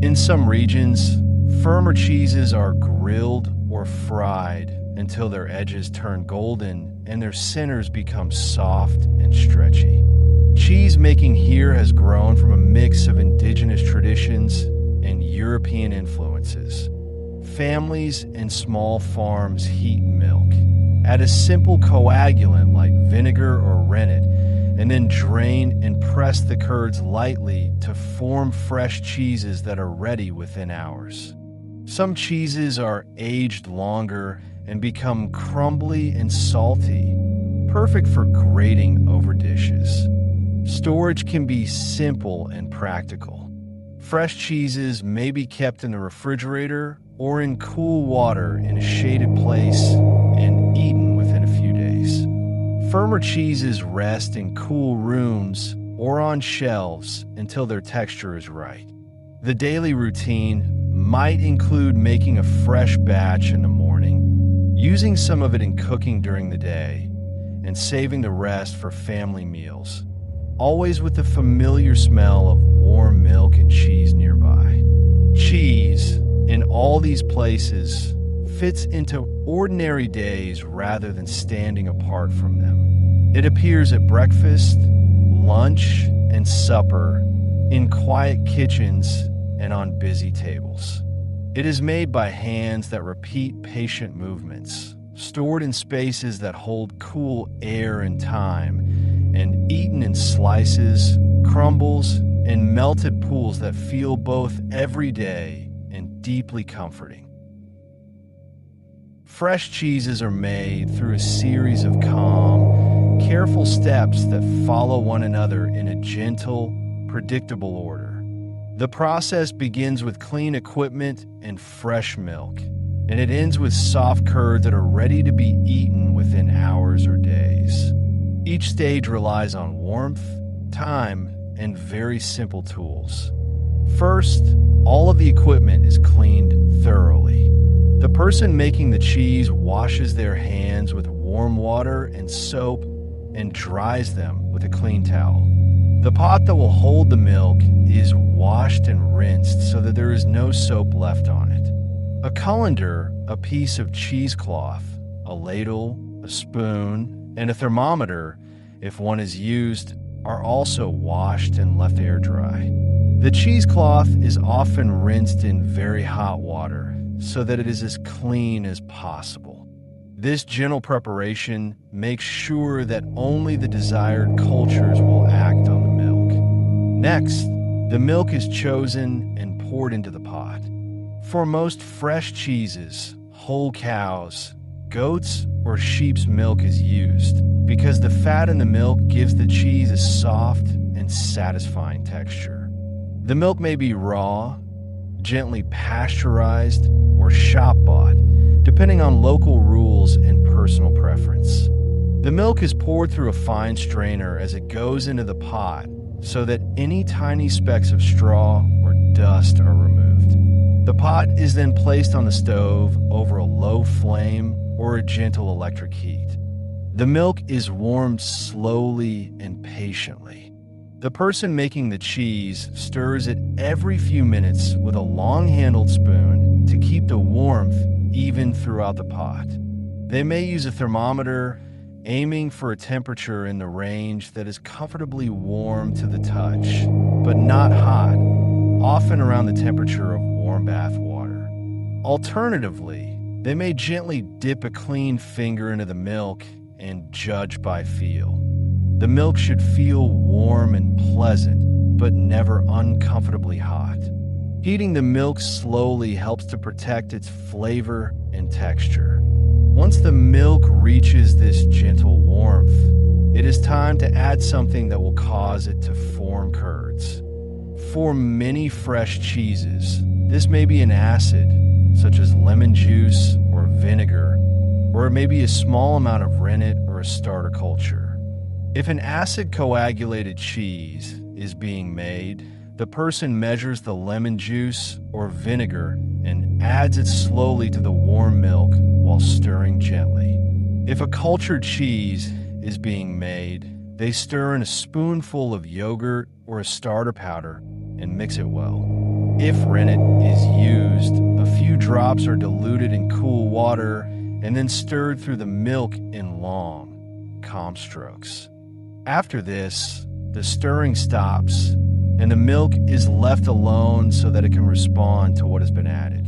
In some regions, firmer cheeses are grilled or fried until their edges turn golden and their centers become soft and stretchy. Cheese making here has grown from a mix of indigenous traditions and European influences. Families and small farms heat milk, add a simple coagulant like vinegar or rennet, and then drain and press the curds lightly to form fresh cheeses that are ready within hours. Some cheeses are aged longer and become crumbly and salty, perfect for grating over dishes. Storage can be simple and practical. Fresh cheeses may be kept in the refrigerator or in cool water in a shaded place and eaten within a few days. Firmer cheeses rest in cool rooms or on shelves until their texture is right. The daily routine might include making a fresh batch in the morning, using some of it in cooking during the day, and saving the rest for family meals, always with the familiar smell of warm milk and cheese nearby. Cheese, in all these places, fits into ordinary days rather than standing apart from them. It appears at breakfast, lunch, and supper, in quiet kitchens, and on busy tables. It is made by hands that repeat patient movements, stored in spaces that hold cool air and time, and eaten in slices, crumbles, and melted pools that feel both everyday and deeply comforting. Fresh cheeses are made through a series of calm, careful steps that follow one another in a gentle, predictable order. The process begins with clean equipment and fresh milk, and it ends with soft curds that are ready to be eaten within hours or days. Each stage relies on warmth, time, and very simple tools. First, all of the equipment is cleaned thoroughly. The person making the cheese washes their hands with warm water and soap and dries them with a clean towel. The pot that will hold the milk is washed and rinsed so that there is no soap left on it. A colander, a piece of cheesecloth, a ladle, a spoon, and a thermometer, if one is used, are also washed and left air dry. The cheesecloth is often rinsed in very hot water so that it is as clean as possible. This gentle preparation makes sure that only the desired cultures will act on the milk. Next, the milk is chosen and poured into the pot. For most fresh cheeses, whole cows, goats, or sheep's milk is used because the fat in the milk gives the cheese a soft and satisfying texture. The milk may be raw, gently pasteurized, or shop-bought, depending on local rules and personal preference. The milk is poured through a fine strainer as it goes into the pot so that any tiny specks of straw or dust are removed. The pot is then placed on the stove over a low flame or a gentle electric heat. The milk is warmed slowly and patiently. The person making the cheese stirs it every few minutes with a long-handled spoon to keep the warmth even throughout the pot. They may use a thermometer, aiming for a temperature in the range that is comfortably warm to the touch, but not hot, often around the temperature of warm bath water. Alternatively, they may gently dip a clean finger into the milk and judge by feel. The milk should feel warm and pleasant, but never uncomfortably hot. Heating the milk slowly helps to protect its flavor and texture. Once the milk reaches this gentle warmth, it is time to add something that will cause it to form curds. For many fresh cheeses, this may be an acid, such as lemon juice or vinegar, or it may be a small amount of rennet or a starter culture. If an acid coagulated cheese is being made, the person measures the lemon juice or vinegar and adds it slowly to the warm milk while stirring gently. If a cultured cheese is being made, they stir in a spoonful of yogurt or a starter powder and mix it well. If rennet is used, a few drops are diluted in cool water and then stirred through the milk in long, calm strokes. After this, the stirring stops and the milk is left alone so that it can respond to what has been added.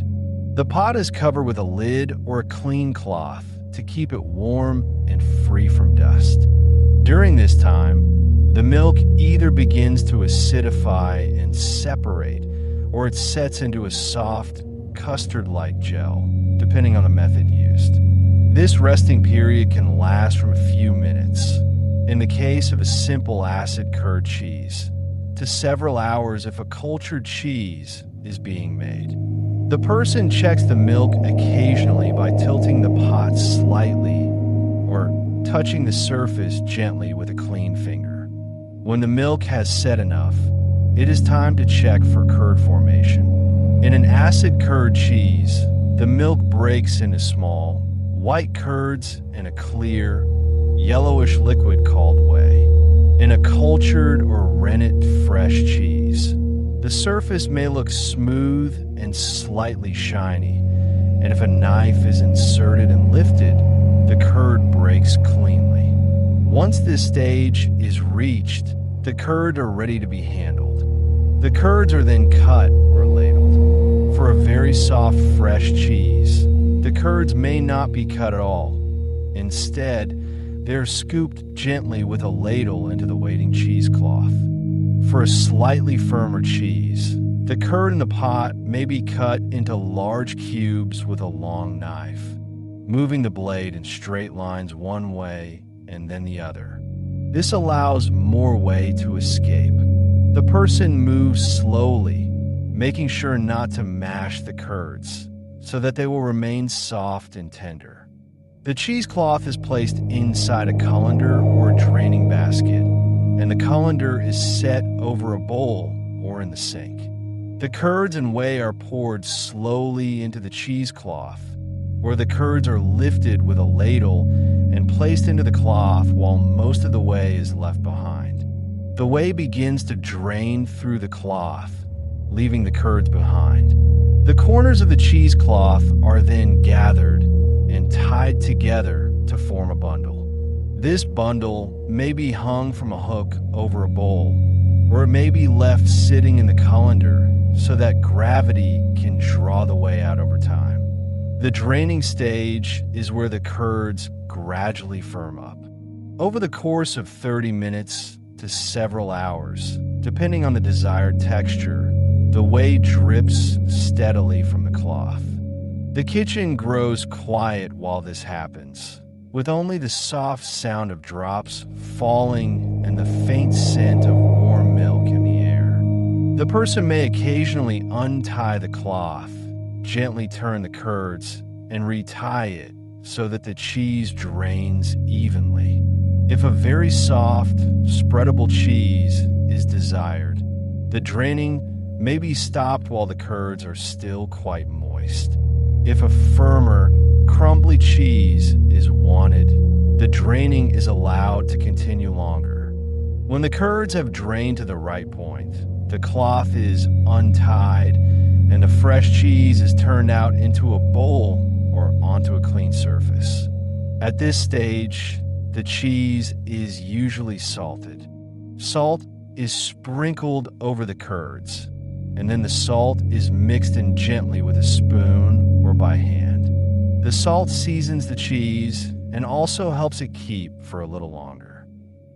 The pot is covered with a lid or a clean cloth to keep it warm and free from dust. During this time, the milk either begins to acidify and separate, or it sets into a soft, custard-like gel, depending on the method used. This resting period can last from a few minutes, in the case of a simple acid curd cheese, to several hours if a cultured cheese is being made. The person checks the milk occasionally by tilting the pot slightly or touching the surface gently with a clean finger. When the milk has set enough, it is time to check for curd formation. In an acid curd cheese, the milk breaks into small, white curds and a clear, yellowish liquid called whey. In a cultured or rennet fresh cheese, the surface may look smooth and slightly shiny, and if a knife is inserted and lifted, the curd breaks cleanly. Once this stage is reached, the curds are ready to be handled. The curds are then cut or ladled. For a very soft fresh cheese, the curds may not be cut at all. Instead, they are scooped gently with a ladle into the waiting cheesecloth. For a slightly firmer cheese, the curd in the pot may be cut into large cubes with a long knife, moving the blade in straight lines one way and then the other. This allows more whey to escape. The person moves slowly, making sure not to mash the curds, so that they will remain soft and tender. The cheesecloth is placed inside a colander or a draining basket, and the colander is set over a bowl or in the sink. The curds and whey are poured slowly into the cheesecloth, where the curds are lifted with a ladle and placed into the cloth while most of the whey is left behind. The whey begins to drain through the cloth, leaving the curds behind. The corners of the cheesecloth are then gathered and tied together to form a bundle. This bundle may be hung from a hook over a bowl, or it may be left sitting in the colander so that gravity can draw the whey out over time. The draining stage is where the curds gradually firm up. Over the course of 30 minutes to several hours, depending on the desired texture, the whey drips steadily from the cloth. The kitchen grows quiet while this happens, with only the soft sound of drops falling and the faint scent of warm milk in the air. The person may occasionally untie the cloth, gently turn the curds, and retie it so that the cheese drains evenly. If a very soft, spreadable cheese is desired, the draining may be stopped while the curds are still quite moist. If a firmer, crumbly cheese is wanted, the draining is allowed to continue longer. When the curds have drained to the right point, the cloth is untied and the fresh cheese is turned out into a bowl or onto a clean surface. At this stage, the cheese is usually salted. Salt is sprinkled over the curds, and then the salt is mixed in gently with a spoon or by hand. The salt seasons the cheese and also helps it keep for a little longer.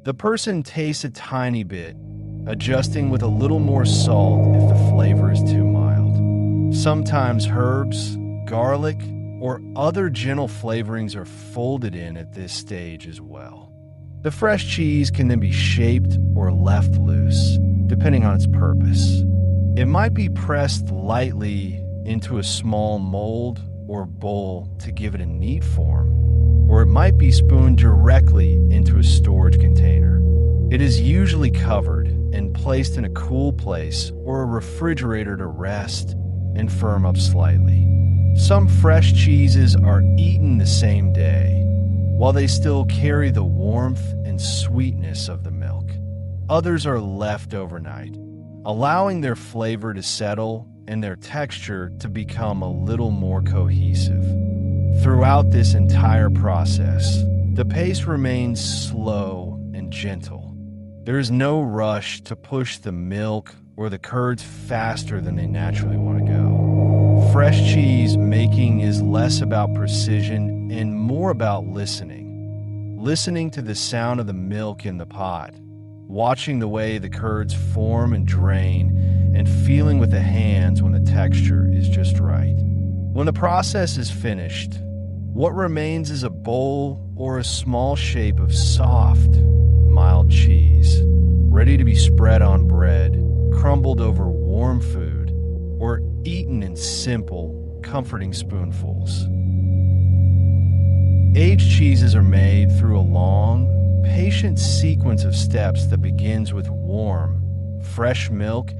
The person tastes a tiny bit, adjusting with a little more salt if the flavor is too mild. Sometimes herbs, garlic, or other gentle flavorings are folded in at this stage as well. The fresh cheese can then be shaped or left loose, depending on its purpose. It might be pressed lightly into a small mold or bowl to give it a neat form, or it might be spooned directly into a storage container. It is usually covered and placed in a cool place or a refrigerator to rest and firm up slightly. Some fresh cheeses are eaten the same day, while they still carry the warmth and sweetness of the milk. Others are left overnight, allowing their flavor to settle and their texture to become a little more cohesive. Throughout this entire process, the pace remains slow and gentle. There is no rush to push the milk or the curds faster than they naturally want to go. Fresh cheese making is less about precision and more about listening. Listening to the sound of the milk in the pot, watching the way the curds form and drain, and feeling with the hands when the texture is just right. When the process is finished, what remains is a bowl or a small shape of soft, mild cheese, ready to be spread on bread, crumbled over warm food, or eaten in simple, comforting spoonfuls. Aged cheeses are made through a long, patient sequence of steps that begins with warm, fresh milk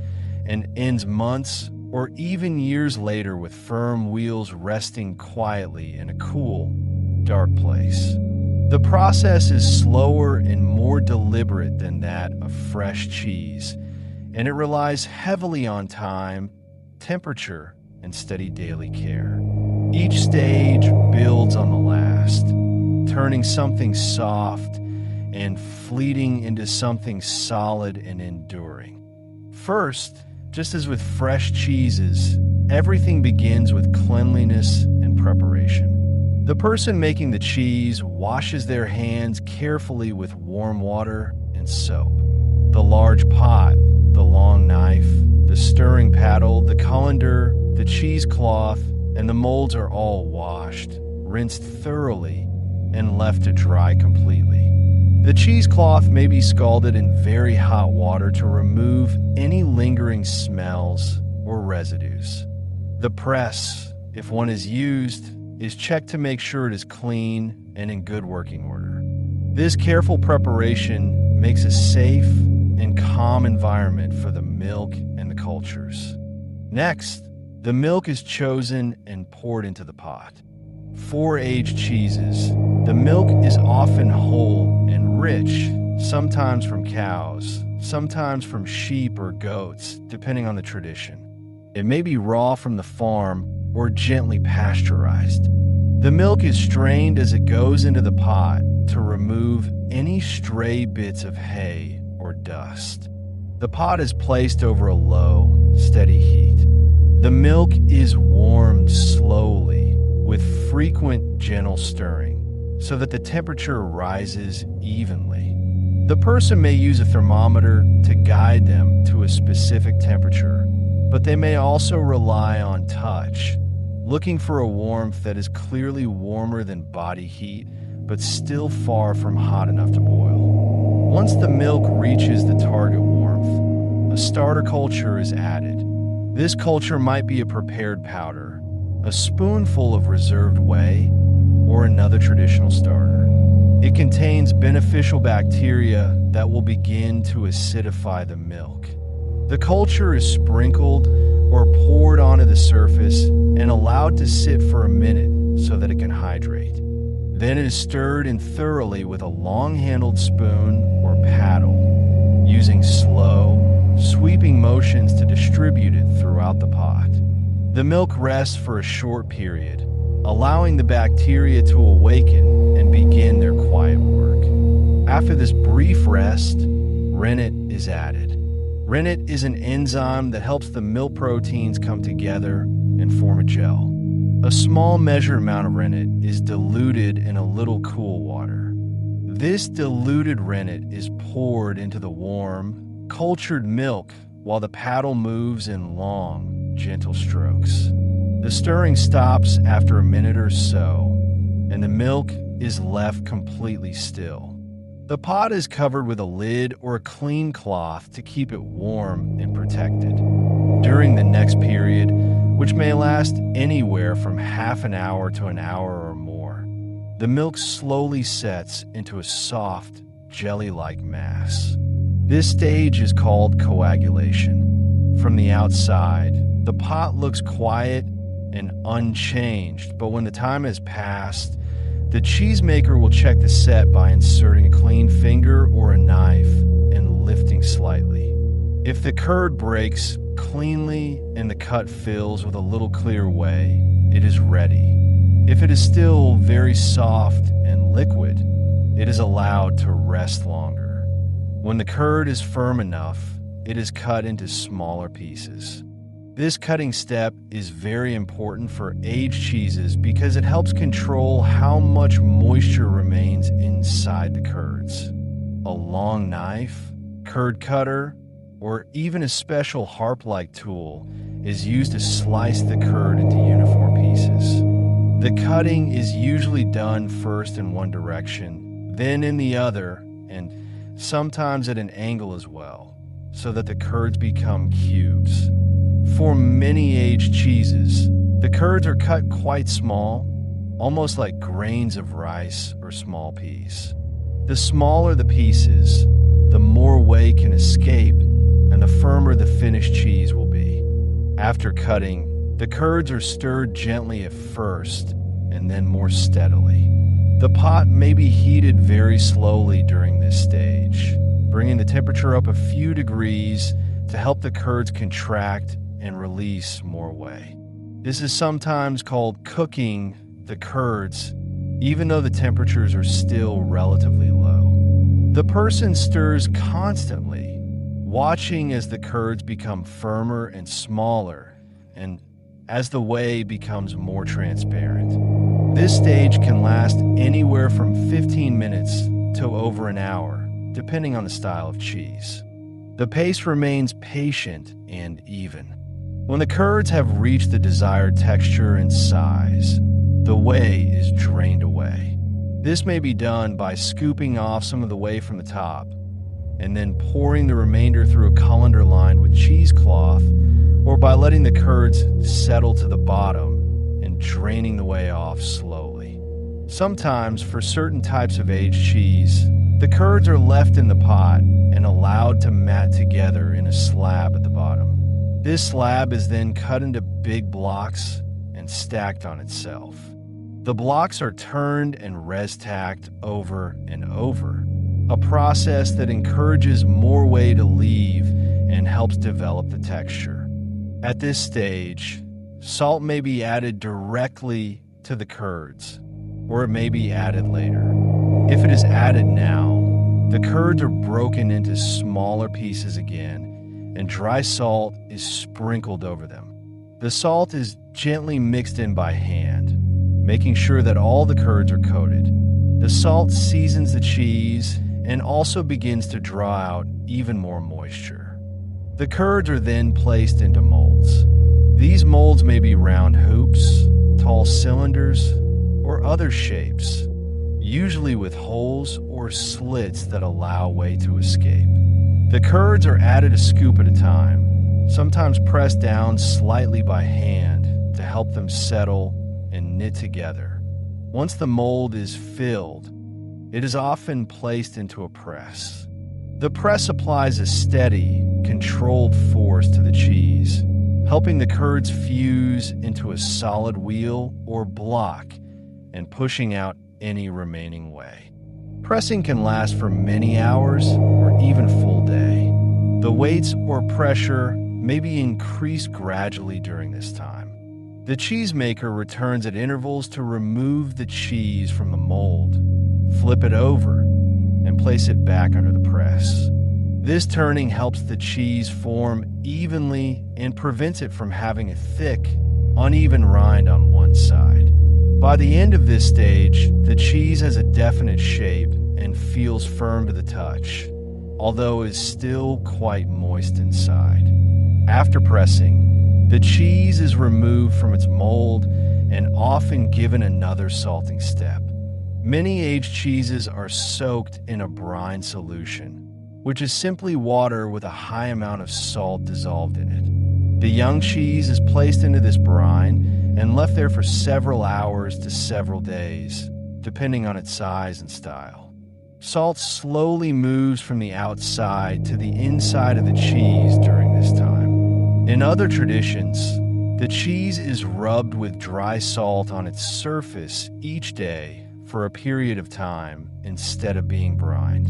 and ends months or even years later with firm wheels resting quietly in a cool, dark place. The process is slower and more deliberate than that of fresh cheese, and it relies heavily on time, temperature, and steady daily care. Each stage builds on the last, turning something soft and fleeting into something solid and enduring. First, just as with fresh cheeses, everything begins with cleanliness and preparation. The person making the cheese washes their hands carefully with warm water and soap. The large pot, the long knife, the stirring paddle, the colander, the cheesecloth, and the molds are all washed, rinsed thoroughly, and left to dry completely. The cheesecloth may be scalded in very hot water to remove any lingering smells or residues. The press, if one is used, is checked to make sure it is clean and in good working order. This careful preparation makes a safe and calm environment for the milk and the cultures. Next, the milk is chosen and poured into the pot. For aged cheeses, the milk is often whole and rich, sometimes from cows, sometimes from sheep or goats, depending on the tradition. It may be raw from the farm or gently pasteurized. The milk is strained as it goes into the pot to remove any stray bits of hay or dust. The pot is placed over a low, steady heat. The milk is warmed slowly with frequent, gentle stirring so that the temperature rises evenly. The person may use a thermometer to guide them to a specific temperature, but they may also rely on touch, looking for a warmth that is clearly warmer than body heat, but still far from hot enough to boil. Once the milk reaches the target warmth, a starter culture is added. This culture might be a prepared powder, a spoonful of reserved whey, or another traditional starter. It contains beneficial bacteria that will begin to acidify the milk. The culture is sprinkled or poured onto the surface and allowed to sit for a minute so that it can hydrate. Then it is stirred in thoroughly with a long-handled spoon or paddle, using slow, sweeping motions to distribute it throughout the pot. The milk rests for a short period, allowing the bacteria to awaken and begin their quiet work. After this brief rest, rennet is added. Rennet is an enzyme that helps the milk proteins come together and form a gel. A small measured amount of rennet is diluted in a little cool water. This diluted rennet is poured into the warm, cultured milk while the paddle moves in long, gentle strokes. The stirring stops after a minute or so, and the milk is left completely still. The pot is covered with a lid or a clean cloth to keep it warm and protected. During the next period, which may last anywhere from half an hour to an hour or more, the milk slowly sets into a soft, jelly-like mass. This stage is called coagulation. From the outside, the pot looks quiet and unchanged, but when the time has passed, the cheesemaker will check the set by inserting a clean finger or a knife and lifting slightly. If the curd breaks cleanly and the cut fills with a little clear whey, it is ready. If it is still very soft and liquid, it is allowed to rest longer. When the curd is firm enough, it is cut into smaller pieces. This cutting step is very important for aged cheeses because it helps control how much moisture remains inside the curds. A long knife, curd cutter, or even a special harp-like tool is used to slice the curd into uniform pieces. The cutting is usually done first in one direction, then in the other, and sometimes at an angle as well, so that the curds become cubes. For many aged cheeses, the curds are cut quite small, almost like grains of rice or small peas. The smaller the pieces, the more whey can escape and the firmer the finished cheese will be. After cutting, the curds are stirred gently at first and then more steadily. The pot may be heated very slowly during this stage, bringing the temperature up a few degrees to help the curds contract and release more whey. This is sometimes called cooking the curds, even though the temperatures are still relatively low. The person stirs constantly, watching as the curds become firmer and smaller, and as the whey becomes more transparent. This stage can last anywhere from 15 minutes to over an hour, depending on the style of cheese. The pace remains patient and even. When the curds have reached the desired texture and size, the whey is drained away. This may be done by scooping off some of the whey from the top and then pouring the remainder through a colander lined with cheesecloth, or by letting the curds settle to the bottom and draining the whey off slowly. Sometimes, for certain types of aged cheese, the curds are left in the pot and allowed to mat together in a slab at the bottom. This slab is then cut into big blocks and stacked on itself. The blocks are turned and res-tacked over and over, a process that encourages more whey to leave and helps develop the texture. At this stage, salt may be added directly to the curds, or it may be added later. If it is added now, The curds are broken into smaller pieces again, and dry salt is sprinkled over them. The salt is gently mixed in by hand, making sure that all the curds are coated. The salt seasons the cheese and also begins to draw out even more moisture. The curds are then placed into molds. These molds may be round hoops, tall cylinders, or other shapes, usually with holes or slits that allow way to escape. The curds are added a scoop at a time, sometimes pressed down slightly by hand to help them settle and knit together. Once the mold is filled, it is often placed into a press. The press applies a steady, controlled force to the cheese, helping the curds fuse into a solid wheel or block and pushing out any remaining whey. Pressing can last for many hours or even full day. The weights or pressure may be increased gradually during this time. The cheesemaker returns at intervals to remove the cheese from the mold, flip it over, and place it back under the press. This turning helps the cheese form evenly and prevents it from having a thick, uneven rind on one side. By the end of this stage, the cheese has a definite shape and feels firm to the touch, although is still quite moist inside. After pressing, the cheese is removed from its mold and often given another salting step. Many aged cheeses are soaked in a brine solution, which is simply water with a high amount of salt dissolved in it. The young cheese is placed into this brine and left there for several hours to several days, depending on its size and style. Salt slowly moves from the outside to the inside of the cheese during this time. In other traditions, the cheese is rubbed with dry salt on its surface each day for a period of time instead of being brined.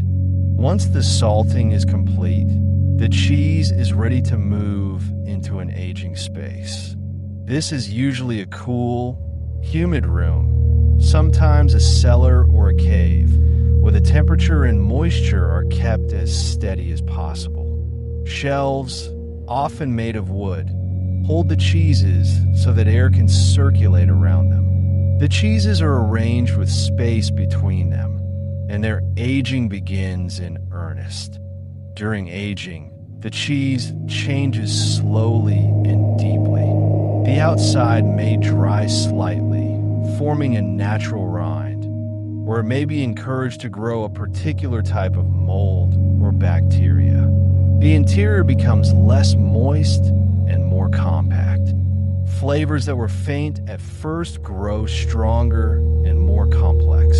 Once the salting is complete, the cheese is ready to move into an aging space. This is usually a cool, humid room, sometimes a cellar or a cave, where the temperature and moisture are kept as steady as possible. Shelves, often made of wood, hold the cheeses so that air can circulate around them. The cheeses are arranged with space between them, and their aging begins in earnest. During aging, the cheese changes slowly and deeply. The outside may dry slightly, forming a natural rind, or it may be encouraged to grow a particular type of mold or bacteria. The interior becomes less moist and more compact. Flavors that were faint at first grow stronger and more complex.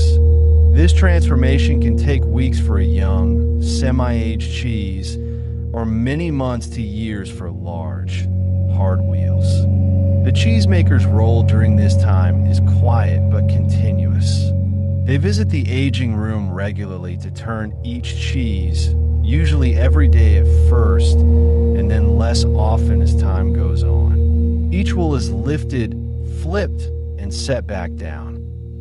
This transformation can take weeks for a young, semi-aged cheese, or many months to years for large, hard wheels. The cheesemaker's role during this time is quiet but continuous. They visit the aging room regularly to turn each cheese, usually every day at first, and then less often as time goes on. Each wool is lifted, flipped, and set back down.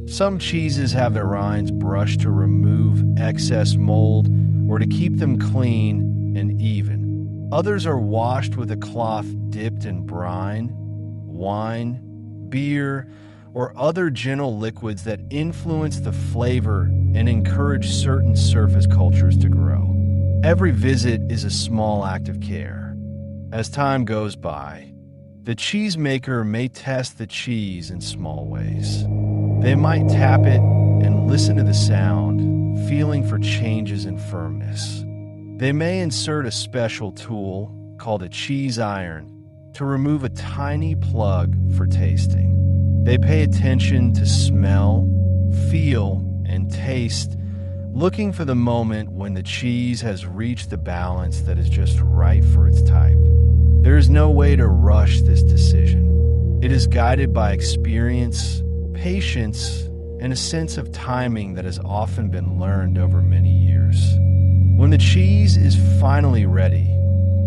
Some cheeses have their rinds brushed to remove excess mold or to keep them clean and even. Others are washed with a cloth dipped in brine, wine, beer, or other gentle liquids that influence the flavor and encourage certain surface cultures to grow. Every visit is a small act of care. As time goes by, the cheesemaker may test the cheese in small ways. They might tap it and listen to the sound, feeling for changes in firmness. They may insert a special tool called a cheese iron to remove a tiny plug for tasting. They pay attention to smell, feel, and taste, looking for the moment when the cheese has reached the balance that is just right for its type. There is no way to rush this decision. It is guided by experience, patience, and a sense of timing that has often been learned over many years. When the cheese is finally ready,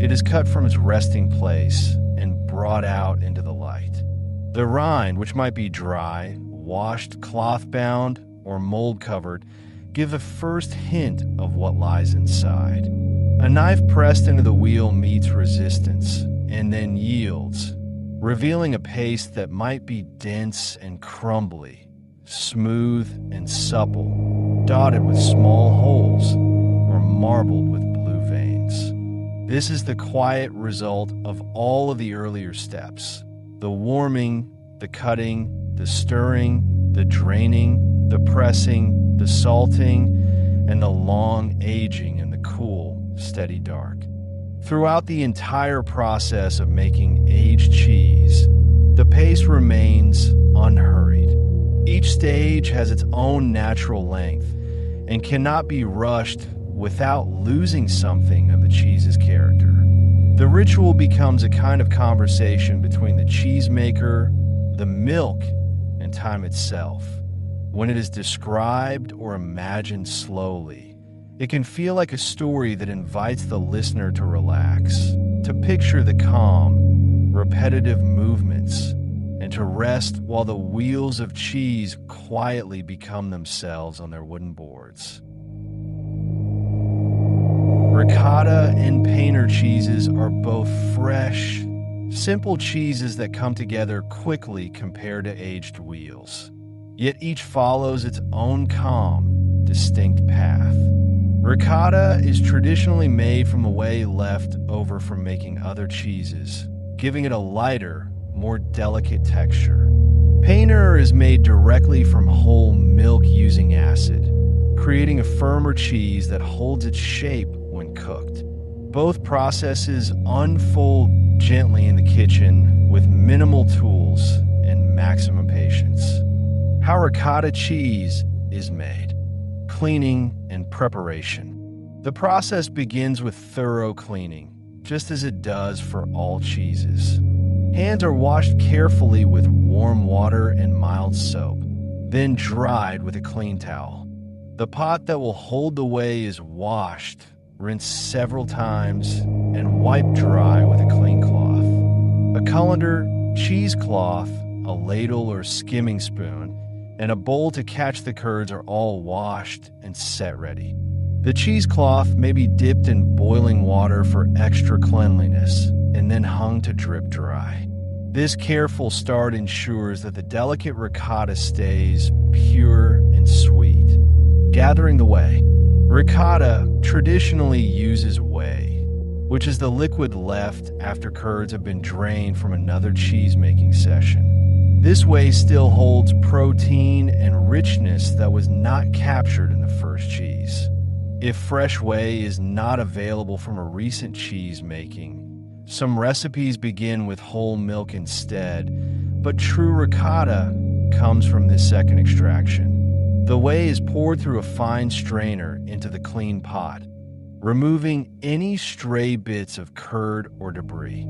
it is cut from its resting place and brought out into the light. The rind, which might be dry, washed, cloth-bound, or mold-covered, give the first hint of what lies inside. A knife pressed into the wheel meets resistance and then yields, revealing a paste that might be dense and crumbly, smooth and supple, dotted with small holes, or marbled with blue veins. This is the quiet result of all of the earlier steps: the warming, the cutting, the stirring, the draining, the pressing, the salting, and the long aging in the cool, steady dark. Throughout the entire process of making aged cheese, the pace remains unhurried. Each stage has its own natural length and cannot be rushed without losing something of the cheese's character. The ritual becomes a kind of conversation between the cheesemaker, the milk, and time itself. When it is described or imagined slowly, it can feel like a story that invites the listener to relax, to picture the calm, repetitive movements, and to rest while the wheels of cheese quietly become themselves on their wooden boards. Ricotta and painter cheeses are both fresh, simple cheeses that come together quickly compared to aged wheels. Yet each follows its own calm, distinct path. Ricotta is traditionally made from the whey left over from making other cheeses, giving it a lighter, more delicate texture. Painter is made directly from whole milk using acid, creating a firmer cheese that holds its shape when cooked. Both processes unfold gently in the kitchen with minimal tools and maximum patience. How ricotta cheese is made: cleaning and preparation. The process begins with thorough cleaning, just as it does for all cheeses. Hands are washed carefully with warm water and mild soap, then dried with a clean towel. The pot that will hold the whey is washed, rinsed several times, and wiped dry with a clean cloth. A colander, cheesecloth, a ladle or skimming spoon, and a bowl to catch the curds are all washed and set ready. The cheesecloth may be dipped in boiling water for extra cleanliness and then hung to drip dry. This careful start ensures that the delicate ricotta stays pure and sweet. Gathering the whey. Ricotta traditionally uses whey, which is the liquid left after curds have been drained from another cheese-making session. This whey still holds protein and richness that was not captured in the first cheese. If fresh whey is not available from a recent cheese making, some recipes begin with whole milk instead, but true ricotta comes from this second extraction. The whey is poured through a fine strainer into the clean pot, removing any stray bits of curd or debris.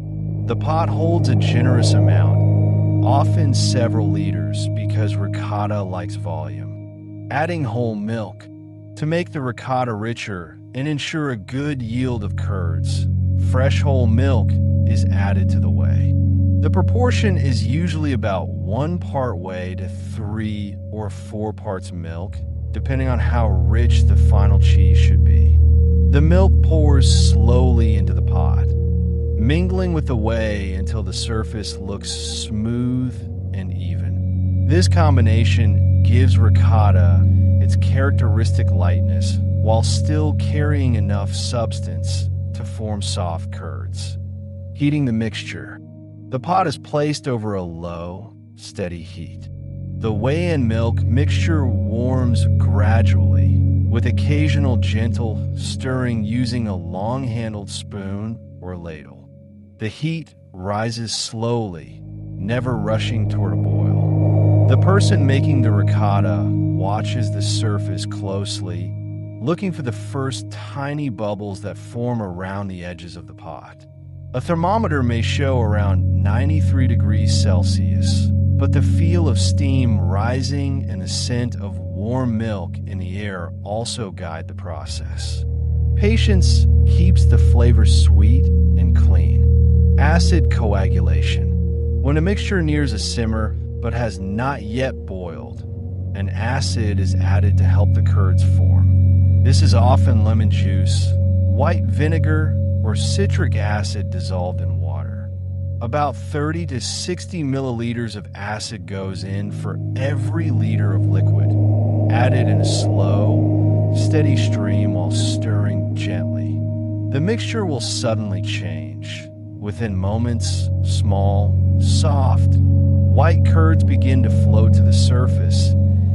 The pot holds a generous amount, often several liters, because ricotta likes volume. Adding whole milk to make the ricotta richer and ensure a good yield of curds, fresh whole milk is added to the whey. The proportion is usually about 1 part whey to 3 or 4 parts milk, depending on how rich the final cheese should be. The milk pours slowly into the pot, mingling with the whey until the surface looks smooth and even. This combination gives ricotta its characteristic lightness while still carrying enough substance to form soft curds. Heating the mixture. The pot is placed over a low, steady heat. The whey and milk mixture warms gradually, with occasional gentle stirring using a long-handled spoon or ladle. The heat rises slowly, never rushing toward a boil. The person making the ricotta watches the surface closely, looking for the first tiny bubbles that form around the edges of the pot. A thermometer may show around 93 degrees Celsius, but the feel of steam rising and the scent of warm milk in the air also guide the process. Patience keeps the flavor sweet and clean. Acid coagulation. When a mixture nears a simmer but has not yet boiled, and acid is added to help the curds form. This is often lemon juice, white vinegar, or citric acid dissolved in water. About 30 to 60 milliliters of acid goes in for every liter of liquid, added in a slow, steady stream while stirring gently. The mixture will suddenly change. Within moments, small, soft, white curds begin to float to the surface,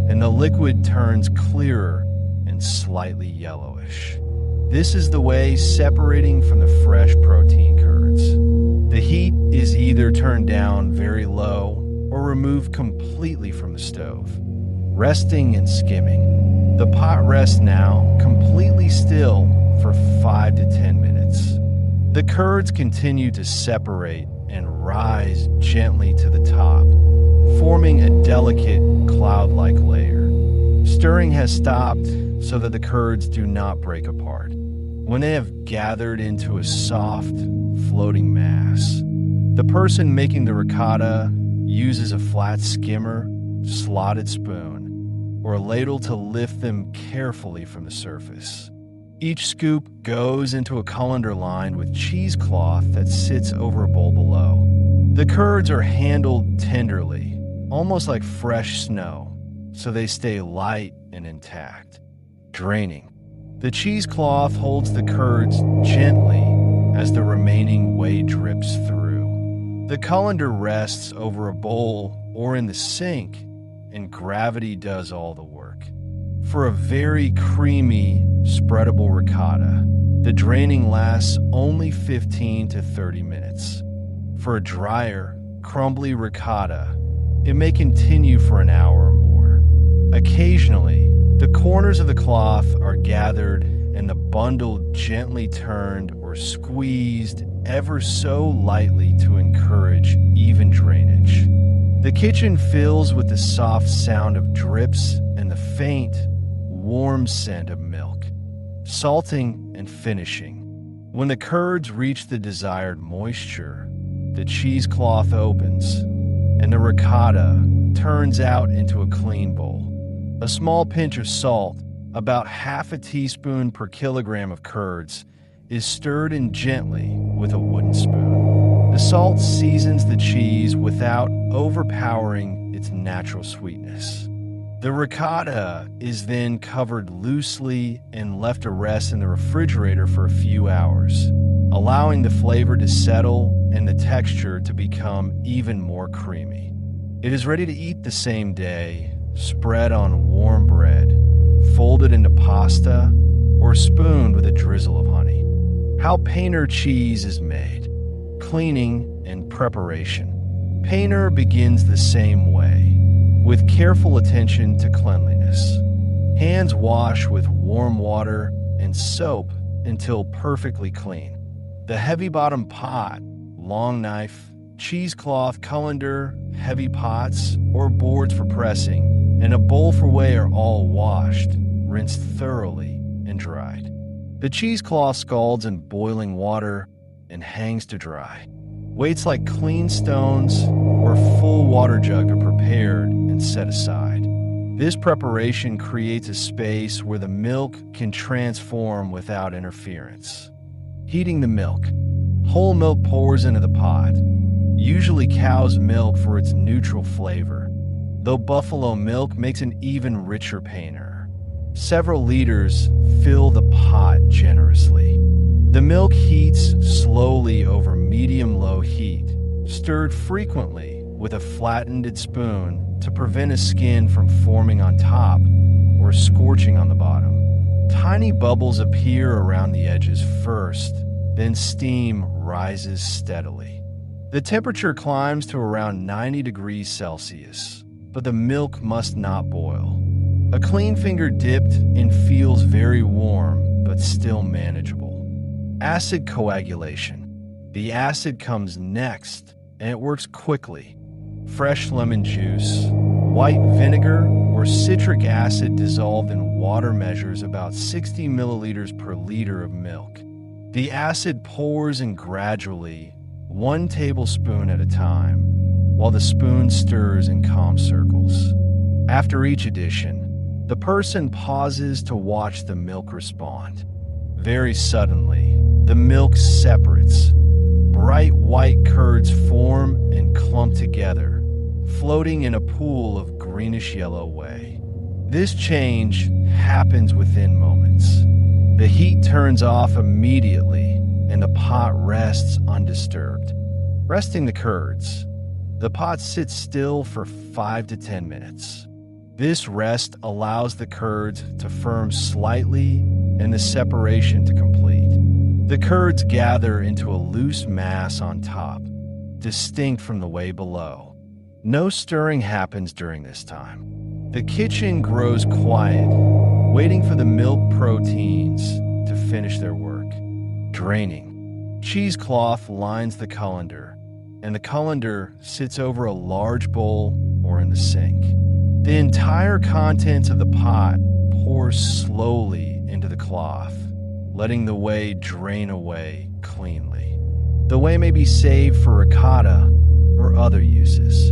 and the liquid turns clearer and slightly yellowish. This is the way separating from the fresh protein curds. The heat is either turned down very low or removed completely from the stove. Resting and skimming. The pot rests now completely still for 5 to 10 minutes. The curds continue to separate and rise gently to the top, forming a delicate cloud-like layer. Stirring has stopped so that the curds do not break apart. When they have gathered into a soft, floating mass, the person making the ricotta uses a flat skimmer, slotted spoon, or a ladle to lift them carefully from the surface. Each scoop goes into a colander lined with cheesecloth that sits over a bowl below. The curds are handled tenderly, almost like fresh snow, so they stay light and intact. Draining. The cheesecloth holds the curds gently as the remaining whey drips through. The colander rests over a bowl or in the sink, and gravity does all the work. For a very creamy, spreadable ricotta, the draining lasts only 15 to 30 minutes. For a drier, crumbly ricotta, it may continue for an hour or more. Occasionally, the corners of the cloth are gathered and the bundle gently turned or squeezed ever so lightly to encourage even drainage. The kitchen fills with the soft sound of drips and the faint, warm scent of milk. Salting and finishing. When the curds reach the desired moisture, the cheesecloth opens and the ricotta turns out into a clean bowl. A small pinch of salt, about half a teaspoon per kilogram of curds, is stirred in gently with a wooden spoon. The salt seasons the cheese without overpowering its natural sweetness. The ricotta is then covered loosely and left to rest in the refrigerator for a few hours, allowing the flavor to settle and the texture to become even more creamy. It is ready to eat the same day, spread on warm bread, folded into pasta, or spooned with a drizzle of honey. How Painter cheese is made. Cleaning and preparation. Painter begins the same way, with careful attention to cleanliness. Hands wash with warm water and soap until perfectly clean. The heavy-bottom pot, long knife, cheesecloth colander, heavy pots, or boards for pressing, and a bowl for whey are all washed, rinsed thoroughly, and dried. The cheesecloth scalds in boiling water and hangs to dry. Weights like clean stones or a full water jug are prepared and set aside. This preparation creates a space where the milk can transform without interference. Heating the milk. Whole milk pours into the pot, usually cow's milk for its neutral flavor, though buffalo milk makes an even richer painter. Several liters fill the pot generously. The milk heats slowly over medium-low heat, stirred frequently with a flattened spoon to prevent a skin from forming on top or scorching on the bottom. Tiny bubbles appear around the edges first, then steam rises steadily. The temperature climbs to around 90 degrees Celsius, but the milk must not boil. A clean finger dipped and feels very warm, but still manageable. Acid coagulation. The acid comes next, and it works quickly. Fresh lemon juice, white vinegar, or citric acid dissolved in water measures about 60 milliliters per liter of milk. The acid pours in gradually, 1 tablespoon at a time, while the spoon stirs in calm circles. After each addition, the person pauses to watch the milk respond. Very suddenly, the milk separates. Bright white curds form and clump together, floating in a pool of greenish-yellow whey. This change happens within moments. The heat turns off immediately, and the pot rests undisturbed. Resting the curds, the pot sits still for 5 to 10 minutes. This rest allows the curds to firm slightly and the separation to complete. The curds gather into a loose mass on top, distinct from the whey below. No stirring happens during this time. The kitchen grows quiet, waiting for the milk proteins to finish their work. Draining. Cheesecloth lines the colander, and the colander sits over a large bowl or in the sink. The entire contents of the pot pours slowly into the cloth, letting the whey drain away cleanly. The whey may be saved for ricotta or other uses.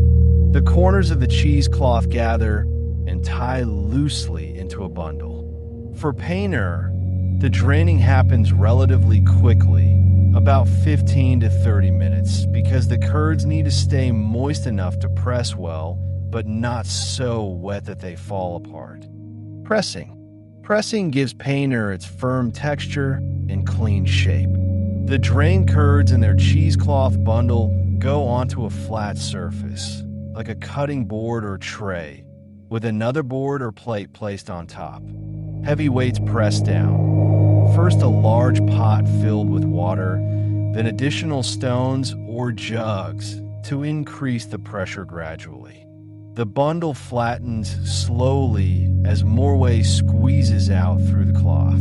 The corners of the cheesecloth gather and tie loosely into a bundle. For painter, the draining happens relatively quickly, about 15 to 30 minutes, because the curds need to stay moist enough to press well, but not so wet that they fall apart. Pressing. Pressing gives painter its firm texture and clean shape. The drained curds in their cheesecloth bundle go onto a flat surface, like a cutting board or tray, with another board or plate placed on top. Heavy weights pressed down. First a large pot filled with water, then additional stones or jugs to increase the pressure gradually. The bundle flattens slowly as more whey squeezes out through the cloth.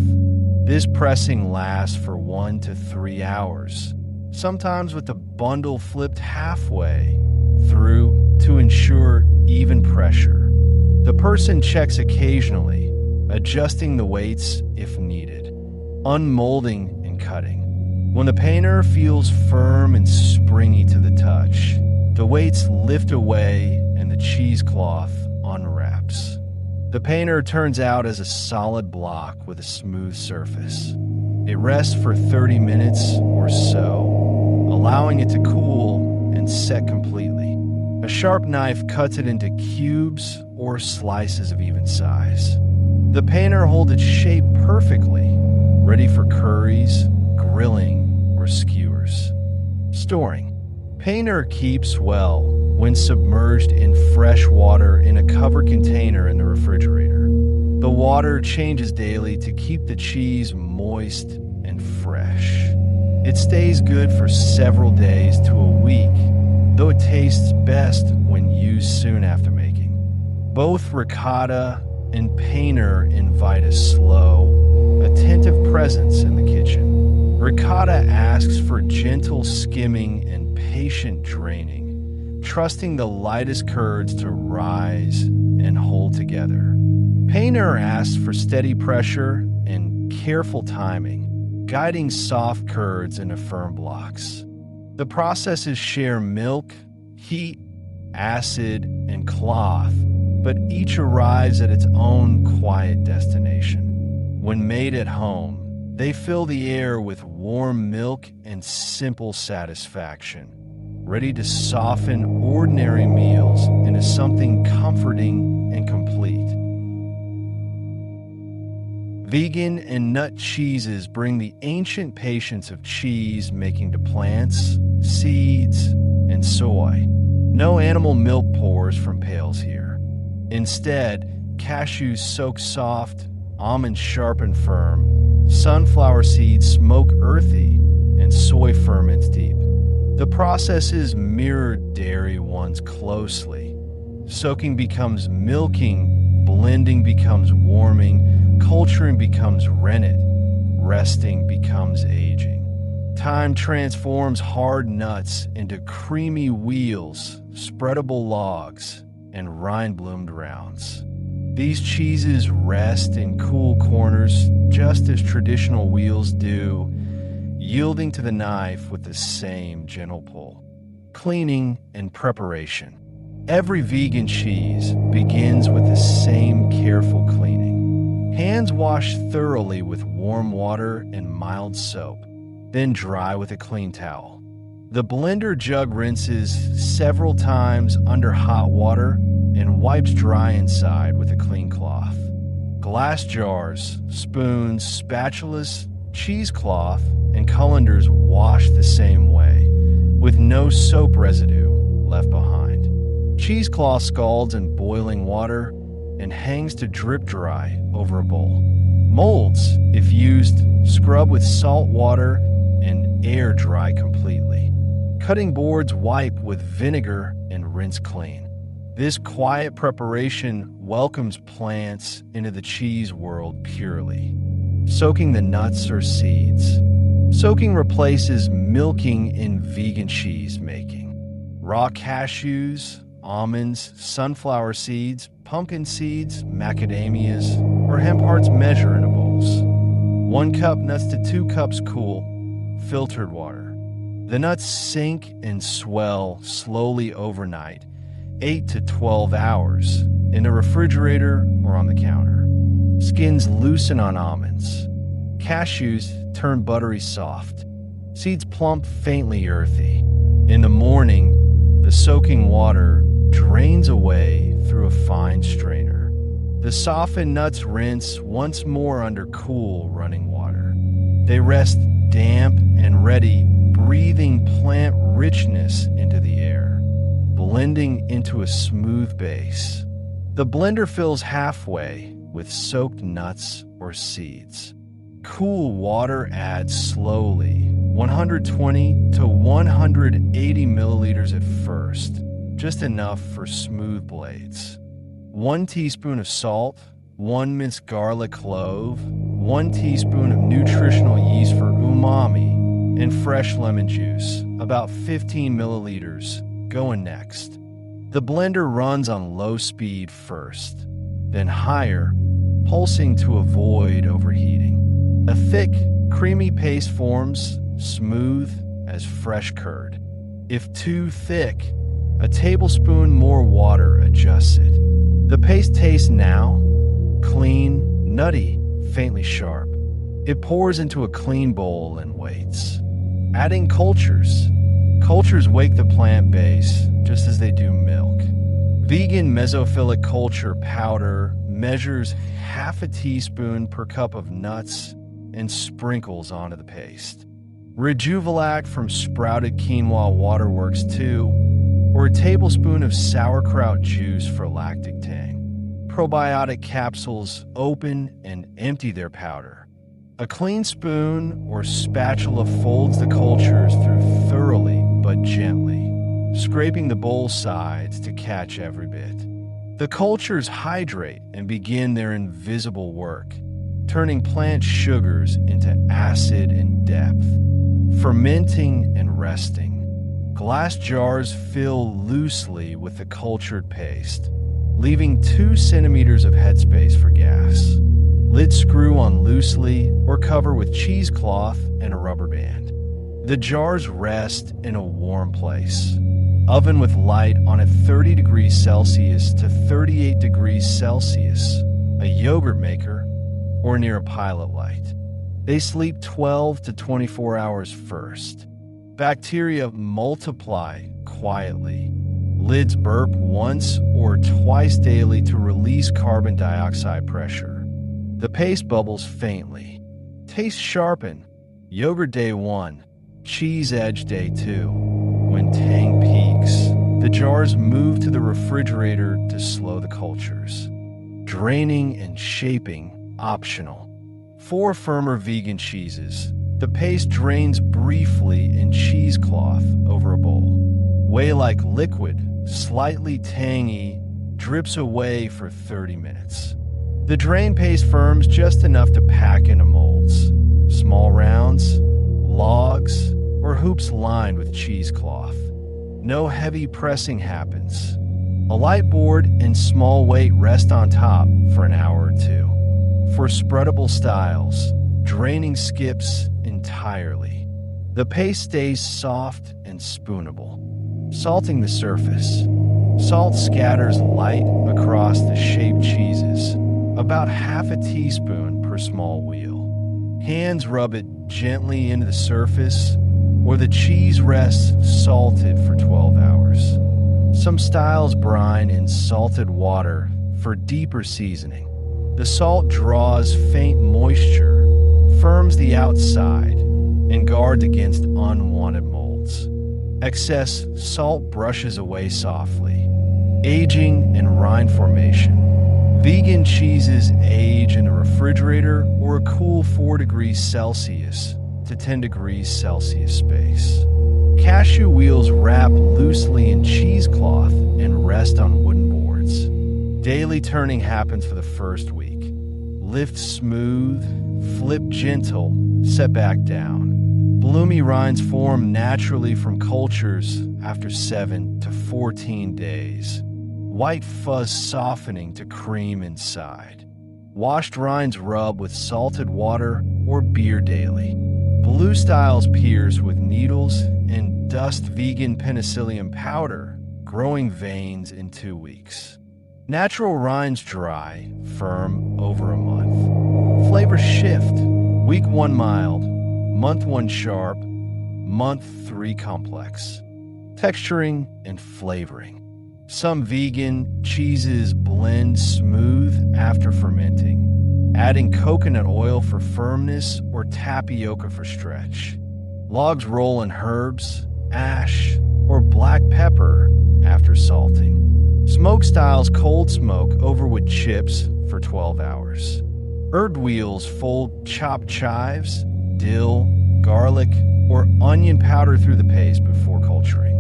This pressing lasts for 1 to 3 hours, sometimes with the bundle flipped halfway through to ensure even pressure. The person checks occasionally, adjusting the weights if needed. Unmolding and cutting. When the painter feels firm and springy to the touch, the weights lift away and the cheesecloth unwraps. The painter turns out as a solid block with a smooth surface. It rests for 30 minutes or so, allowing it to cool and set completely. A sharp knife cuts it into cubes or slices of even size. The painter holds its shape perfectly, ready for curries, grilling, or skewers. Storing. Painter keeps well when submerged in fresh water in a covered container in the refrigerator. The water changes daily to keep the cheese moist and fresh. It stays good for several days to a week, though it tastes best when used soon after making. Both ricotta and painter invite a slow, attentive presence in the kitchen. Ricotta asks for gentle skimming and patient draining, trusting the lightest curds to rise and hold together. Painter asks for steady pressure and careful timing, guiding soft curds into firm blocks. The processes share milk, heat, acid, and cloth, but each arrives at its own quiet destination. When made at home, they fill the air with warm milk and simple satisfaction, ready to soften ordinary meals into something comforting and complete. Vegan and nut cheeses bring the ancient patience of cheese making to plants, seeds, and soy. No animal milk pours from pails here. Instead, cashews soak soft, almonds sharp and firm, sunflower seeds smoke earthy, and soy ferments deep. The processes mirror dairy ones closely. Soaking becomes milking, blending becomes warming, culturing becomes rennet, resting becomes aging. Time transforms hard nuts into creamy wheels, spreadable logs, and rind-bloomed rounds. These cheeses rest in cool corners just as traditional wheels do, yielding to the knife with the same gentle pull. Cleaning and preparation. Every vegan cheese begins with the same careful cleaning. Hands washed thoroughly with warm water and mild soap, then dry with a clean towel. The blender jug rinses several times under hot water and wipes dry inside with a clean cloth. Glass jars, spoons, spatulas, cheesecloth, and colanders wash the same way, with no soap residue left behind. Cheesecloth scalds in boiling water and hangs to drip dry over a bowl. Molds, if used, scrub with salt water and air dry completely. Cutting boards wipe with vinegar and rinse clean. This quiet preparation welcomes plants into the cheese world purely. Soaking the nuts or seeds. Soaking replaces milking in vegan cheese making. Raw cashews, almonds, sunflower seeds, pumpkin seeds, macadamias, or hemp hearts measure in a bowls. 1 cup nuts to 2 cups cool, filtered water. The nuts sink and swell slowly overnight, 8 to 12 hours, in the refrigerator or on the counter. Skins loosen on almonds. Cashews turn buttery soft. Seeds plump faintly earthy. In the morning, the soaking water drains away through a fine strainer. The softened nuts rinse once more under cool running water. They rest damp and ready, breathing plant richness into the air, blending into a smooth base. The blender fills halfway with soaked nuts or seeds. Cool water adds slowly, 120 to 180 milliliters at first, just enough for smooth blades. 1 teaspoon of salt, 1 minced garlic clove, 1 teaspoon of nutritional yeast for umami, and fresh lemon juice, about 15 milliliters, going next. The blender runs on low speed first, then higher, pulsing to avoid overheating. A thick, creamy paste forms, smooth as fresh curd. If too thick, a tablespoon more water adjusts it. The paste tastes now clean, nutty, faintly sharp. It pours into a clean bowl and waits. Adding cultures. Cultures wake the plant base just as they do milk. Vegan mesophilic culture powder measures half a teaspoon per cup of nuts and sprinkles onto the paste. Rejuvelac from sprouted quinoa waterworks 2, or a tablespoon of sauerkraut juice for lactic tang. Probiotic capsules open and empty their powder. A clean spoon or spatula folds the cultures through thoroughly but gently, scraping the bowl sides to catch every bit. The cultures hydrate and begin their invisible work, turning plant sugars into acid and depth, fermenting and resting. Glass jars fill loosely with the cultured paste, leaving 2 centimeters of headspace for gas. Lids screw on loosely or cover with cheesecloth and a rubber band. The jars rest in a warm place. Oven with light on at 30 degrees Celsius to 38 degrees Celsius, a yogurt maker, or near a pilot light. They sleep 12 to 24 hours first. Bacteria multiply quietly. Lids burp once or twice daily to release carbon dioxide pressure. The paste bubbles faintly. Taste sharpen. Yogurt day 1. Cheese edge day 2. When tang peaks, the jars move to the refrigerator to slow the cultures. Draining and shaping optional. For firmer vegan cheeses, the paste drains briefly in cheesecloth over a bowl. Whey like liquid, slightly tangy, drips away for 30 minutes. The drain paste firms just enough to pack into molds, small rounds, logs, or hoops lined with cheesecloth. No heavy pressing happens. A light board and small weight rest on top for an hour or 2. For spreadable styles, draining skips entirely. The paste stays soft and spoonable, salting the surface. Salt scatters light across the shaped cheeses, about half a teaspoon per small wheel. Hands rub it gently into the surface, or the cheese rests salted for 12 hours. Some styles brine in salted water for deeper seasoning. The salt draws faint moisture, firms the outside, and guards against unwanted molds. Excess salt brushes away softly. Aging and rind formation. Vegan cheeses age in a refrigerator or a cool 4 degrees Celsius to 10 degrees Celsius space. Cashew wheels wrap loosely in cheesecloth and rest on wooden boards. Daily turning happens for the first week. Lift smooth, flip gentle, set back down. Bloomy rinds form naturally from cultures after 7 to 14 days. White fuzz softening to cream inside. Washed rinds rub with salted water or beer daily. Blue styles pierce with needles and dust vegan penicillium powder, growing veins in 2 weeks. Natural rinds dry, firm over a month. Flavors shift. Week 1 mild, month 1 sharp, month 3 complex. Texturing and flavoring. Some vegan cheeses blend smooth after fermenting, adding coconut oil for firmness or tapioca for stretch. Logs roll in herbs, ash, or black pepper after salting. Smoke styles cold smoke over with chips for 12 hours. Herb wheels fold chopped chives, dill, garlic, or onion powder through the paste before culturing.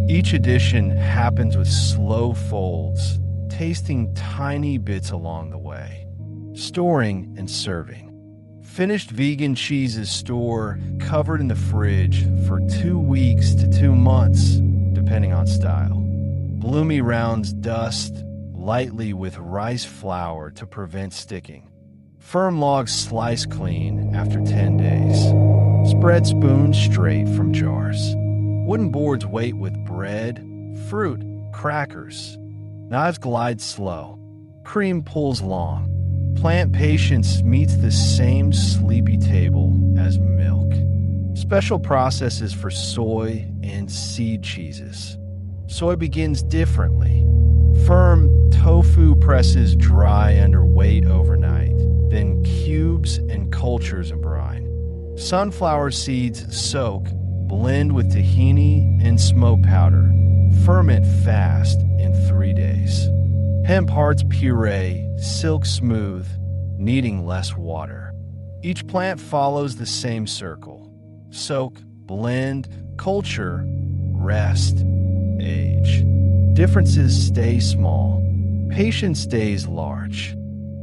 Each addition happens with slow folds, tasting tiny bits along the way. Storing and serving. Finished vegan cheeses store covered in the fridge for 2 weeks to 2 months, depending on style. Bloomy rounds dust lightly with rice flour to prevent sticking. Firm logs slice clean after 10 days. Spread spoons straight from jars. Wooden boards wait with bread, fruit, crackers. Knives glide slow. Cream pulls long. Plant patience meets the same sleepy table as milk. Special processes for soy and seed cheeses. Soy begins differently. Firm tofu presses dry under weight overnight, then cubes and cultures in brine. Sunflower seeds soak, blend with tahini and smoke powder. Ferment fast in 3 days. Hemp hearts puree, silk smooth, needing less water. Each plant follows the same circle. Soak, blend, culture, rest, age. Differences stay small. Patience stays large.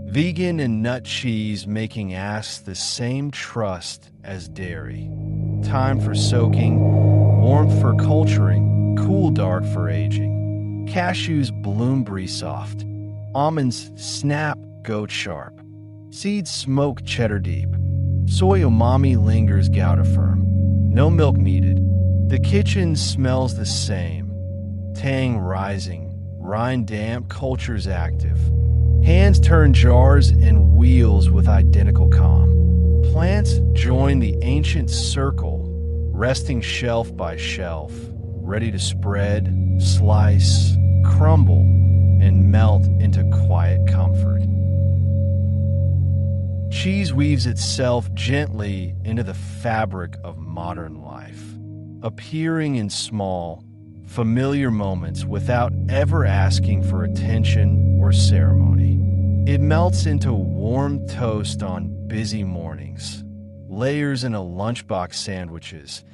Vegan and nut cheese making asks the same trust as dairy. Time for soaking, warmth for culturing, cool dark for aging. Cashews bloom brie soft. Almonds snap goat sharp. Seeds smoke cheddar deep. Soy umami lingers gouda firm. No milk needed. The kitchen smells the same. Tang rising, rind damp, cultures active. Hands turn jars and wheels with identical calm. Plants join the ancient circle, resting shelf by shelf, ready to spread, slice, crumble, and melt into quiet comfort. Cheese weaves itself gently into the fabric of modern life, appearing in small, familiar moments without ever asking for attention or ceremony. It melts into warm toast on busy mornings, layers into lunchbox sandwiches,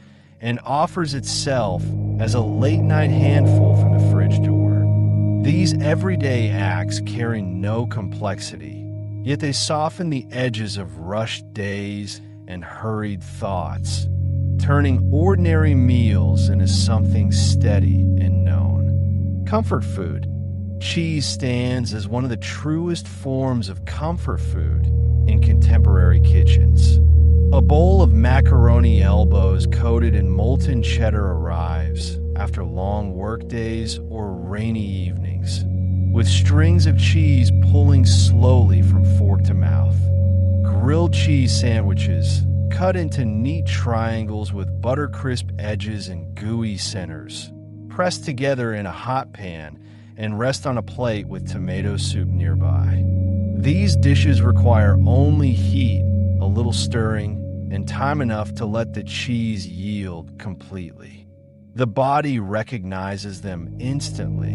and offers itself as a late-night handful from the fridge door. These everyday acts carry no complexity, yet they soften the edges of rushed days and hurried thoughts, turning ordinary meals into something steady and known. Comfort food. Cheese stands as one of the truest forms of comfort food in contemporary kitchens. A bowl of macaroni elbows coated in molten cheddar arrives, after long work days or rainy evenings, with strings of cheese pulling slowly from fork to mouth. Grilled cheese sandwiches, cut into neat triangles with butter-crisp edges and gooey centers, pressed together in a hot pan and rest on a plate with tomato soup nearby. These dishes require only heat, a little stirring, and time enough to let the cheese yield completely. The body recognizes them instantly.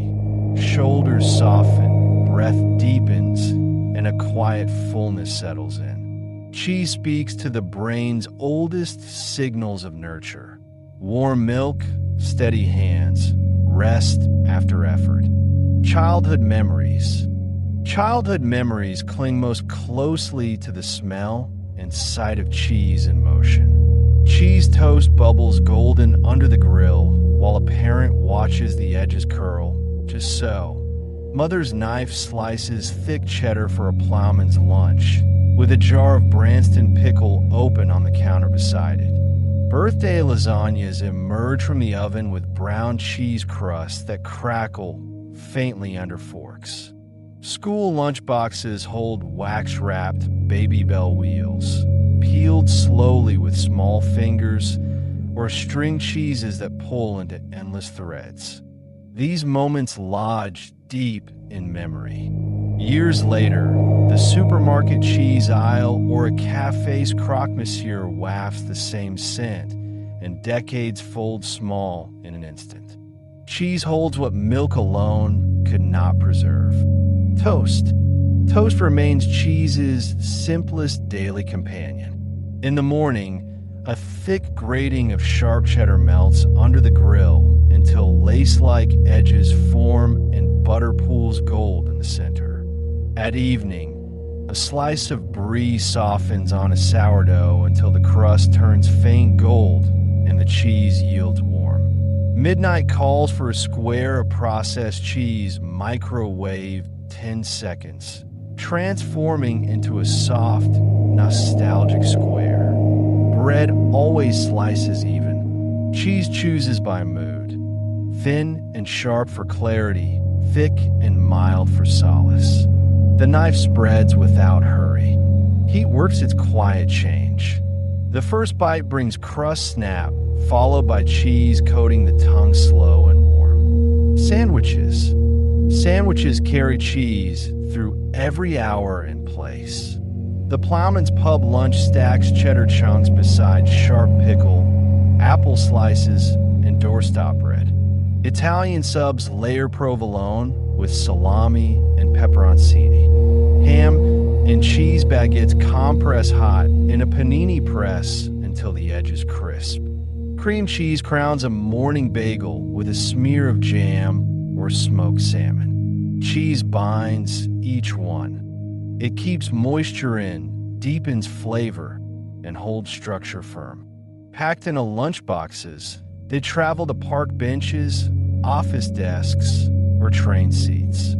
Shoulders soften, breath deepens, and a quiet fullness settles in. Cheese speaks to the brain's oldest signals of nurture. Warm milk, steady hands, rest after effort. Childhood memories. Childhood memories cling most closely to the smell and sight of cheese in motion. Cheese toast bubbles golden under the grill while a parent watches the edges curl, just so. Mother's knife slices thick cheddar for a plowman's lunch, with a jar of Branston pickle open on the counter beside it. Birthday lasagnas emerge from the oven with brown cheese crusts that crackle faintly under forks. School lunchboxes hold wax-wrapped Baby Bell wheels, peeled slowly with small fingers, or string cheeses that pull into endless threads. These moments lodge deep in memory. Years later, the supermarket cheese aisle or a cafe's croque-monsieur wafts the same scent, and decades fold small in an instant. Cheese holds what milk alone could not preserve. Toast. Toast remains cheese's simplest daily companion. In the morning, a thick grating of sharp cheddar melts under the grill until lace-like edges form and butter pools gold in the center. At evening, a slice of brie softens on a sourdough until the crust turns faint gold and the cheese yields warm. Midnight calls for a square of processed cheese microwaved 10 seconds, transforming into a soft, nostalgic square. Bread always slices even. Cheese chooses by mood. Thin and sharp for clarity, thick and mild for solace. The knife spreads without hurry. Heat works its quiet change. The first bite brings crust snap, followed by cheese coating the tongue slow and warm. Sandwiches. Sandwiches carry cheese through every hour and place. The Plowman's Pub lunch stacks cheddar chunks beside sharp pickle, apple slices, and doorstop bread. Italian subs layer provolone with salami and peperoncini. Ham and cheese baguettes compress hot in a panini press until the edge is crisp. Cream cheese crowns a morning bagel with a smear of jam or smoked salmon. Cheese binds each one. It keeps moisture in, deepens flavor, and holds structure firm. Packed into lunchboxes, they travel to park benches, office desks, or train seats.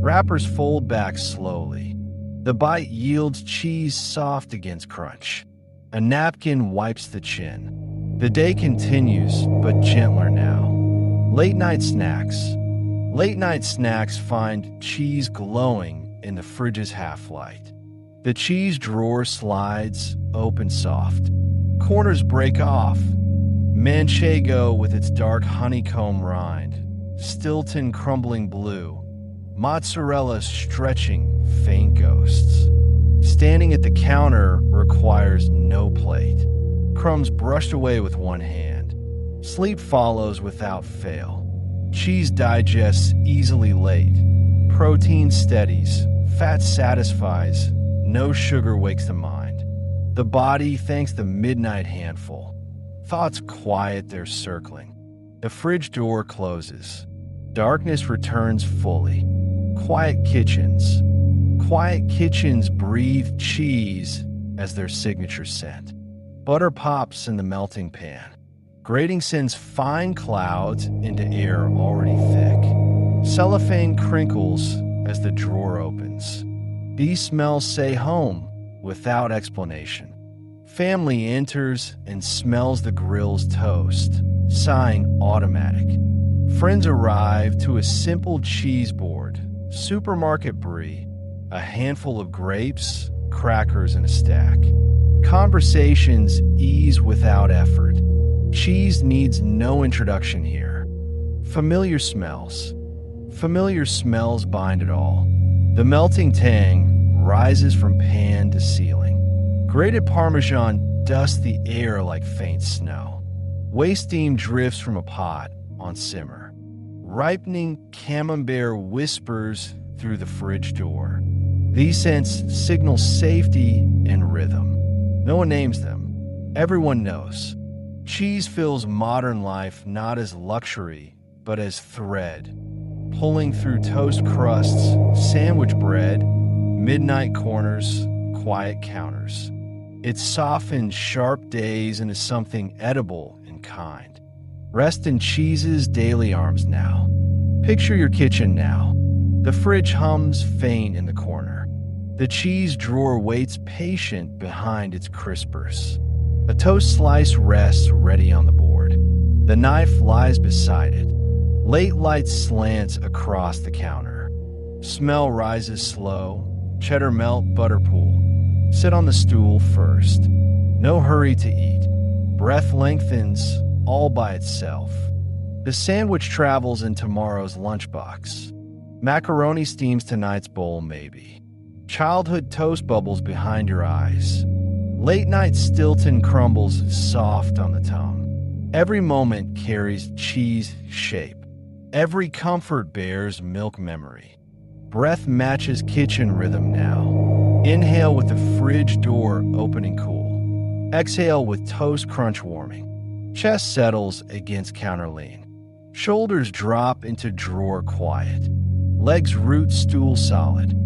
Wrappers fold back slowly. The bite yields cheese soft against crunch. A napkin wipes the chin. The day continues, but gentler now. Late night snacks. Late night snacks find cheese glowing in the fridge's half-light. The cheese drawer slides open soft. Corners break off. Manchego with its dark honeycomb rind. Stilton crumbling blue. Mozzarella stretching faint ghosts. Standing at the counter requires no plate. Crumbs brushed away with one hand. Sleep follows without fail. Cheese digests easily late. Protein steadies. Fat satisfies. No sugar wakes the mind. The body thanks the midnight handful. Thoughts quiet their circling. The fridge door closes. Darkness returns fully. Quiet kitchens. Quiet kitchens breathe cheese as their signature scent. Butter pops in the melting pan. Grating sends fine clouds into air already thick. Cellophane crinkles as the drawer opens. These smells say home without explanation. Family enters and smells the grill's toast, sighing automatic. Friends arrive to a simple cheese board, supermarket brie, a handful of grapes, crackers, and a stack. Conversations ease without effort. Cheese needs no introduction here. Familiar smells. Familiar smells bind it all. The melting tang rises from pan to ceiling. Grated Parmesan dusts the air like faint snow. Waste steam drifts from a pot on simmer. Ripening camembert whispers through the fridge door. These scents signal safety and rhythm. No one names them. Everyone knows. Cheese fills modern life not as luxury, but as thread, pulling through toast crusts, sandwich bread, midnight corners, quiet counters. It softens sharp days into something edible and kind. Rest in cheese's daily arms now. Picture your kitchen now. The fridge hums faint in the corner. The cheese drawer waits patient behind its crispers. A toast slice rests ready on the board. The knife lies beside it. Late light slants across the counter. Smell rises slow. Cheddar melt, butter pool. Sit on the stool first. No hurry to eat. Breath lengthens all by itself. The sandwich travels in tomorrow's lunchbox. Macaroni steams tonight's bowl, maybe. Childhood toast bubbles behind your eyes. Late night Stilton crumbles soft on the tongue. Every moment carries cheese shape. Every comfort bears milk memory. Breath matches kitchen rhythm now. Inhale with the fridge door opening cool. Exhale with toast crunch warming. Chest settles against counter lean. Shoulders drop into drawer quiet. Legs root stool solid.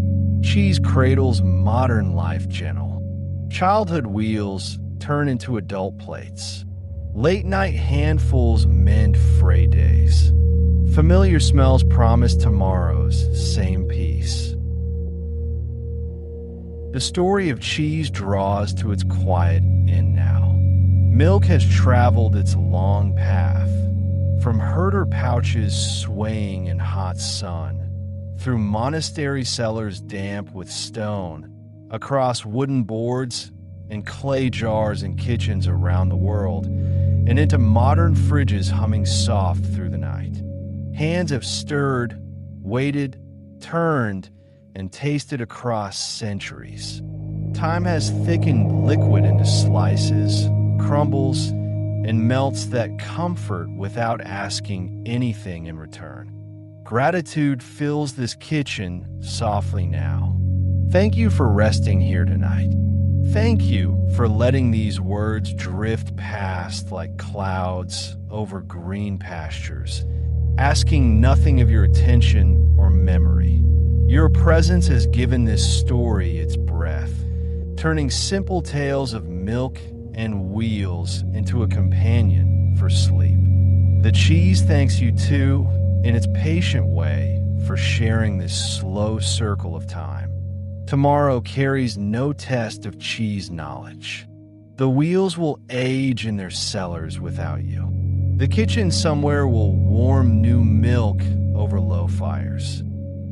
Cheese cradles modern life gentle. Childhood wheels turn into adult plates. Late night handfuls mend fray days. Familiar smells promise tomorrow's same peace. The story of cheese draws to its quiet end now. Milk has traveled its long path, from herder pouches swaying in hot sun, through monastery cellars damp with stone, across wooden boards and clay jars in kitchens around the world, and into modern fridges humming soft through the night. Hands have stirred, waited, turned, and tasted across centuries. Time has thickened liquid into slices, crumbles, and melts that comfort without asking anything in return. Gratitude fills this kitchen softly now. Thank you for resting here tonight. Thank you for letting these words drift past like clouds over green pastures, asking nothing of your attention or memory. Your presence has given this story its breath, turning simple tales of milk and wheels into a companion for sleep. The cheese thanks you too, in its patient way, for sharing this slow circle of time. Tomorrow carries no test of cheese knowledge. The wheels will age in their cellars without you. The kitchen somewhere will warm new milk over low fires.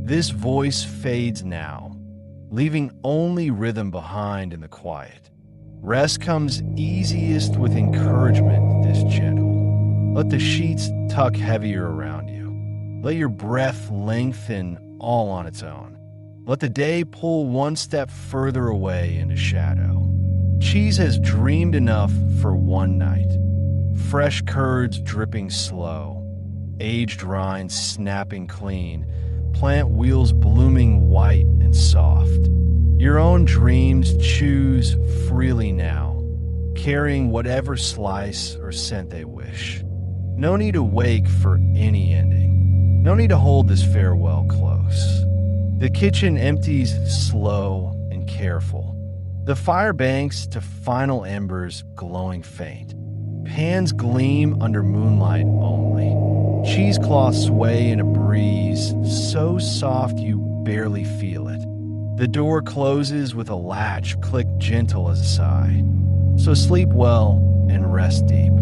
This voice fades now, leaving only rhythm behind in the quiet. Rest comes easiest with encouragement this gentle. Let the sheets tuck heavier around you. Let your breath lengthen all on its own. Let the day pull one step further away into shadow. Cheese has dreamed enough for one night. Fresh curds dripping slow, aged rinds snapping clean, plant wheels blooming white and soft. Your own dreams choose freely now, carrying whatever slice or scent they wish. No need to wake for any ending. No need to hold this farewell close. The kitchen empties slow and careful. The fire banks to final embers glowing faint. Pans gleam under moonlight only. Cheesecloths sway in a breeze so soft you barely feel it. The door closes with a latch click gentle as a sigh. So sleep well and rest deep.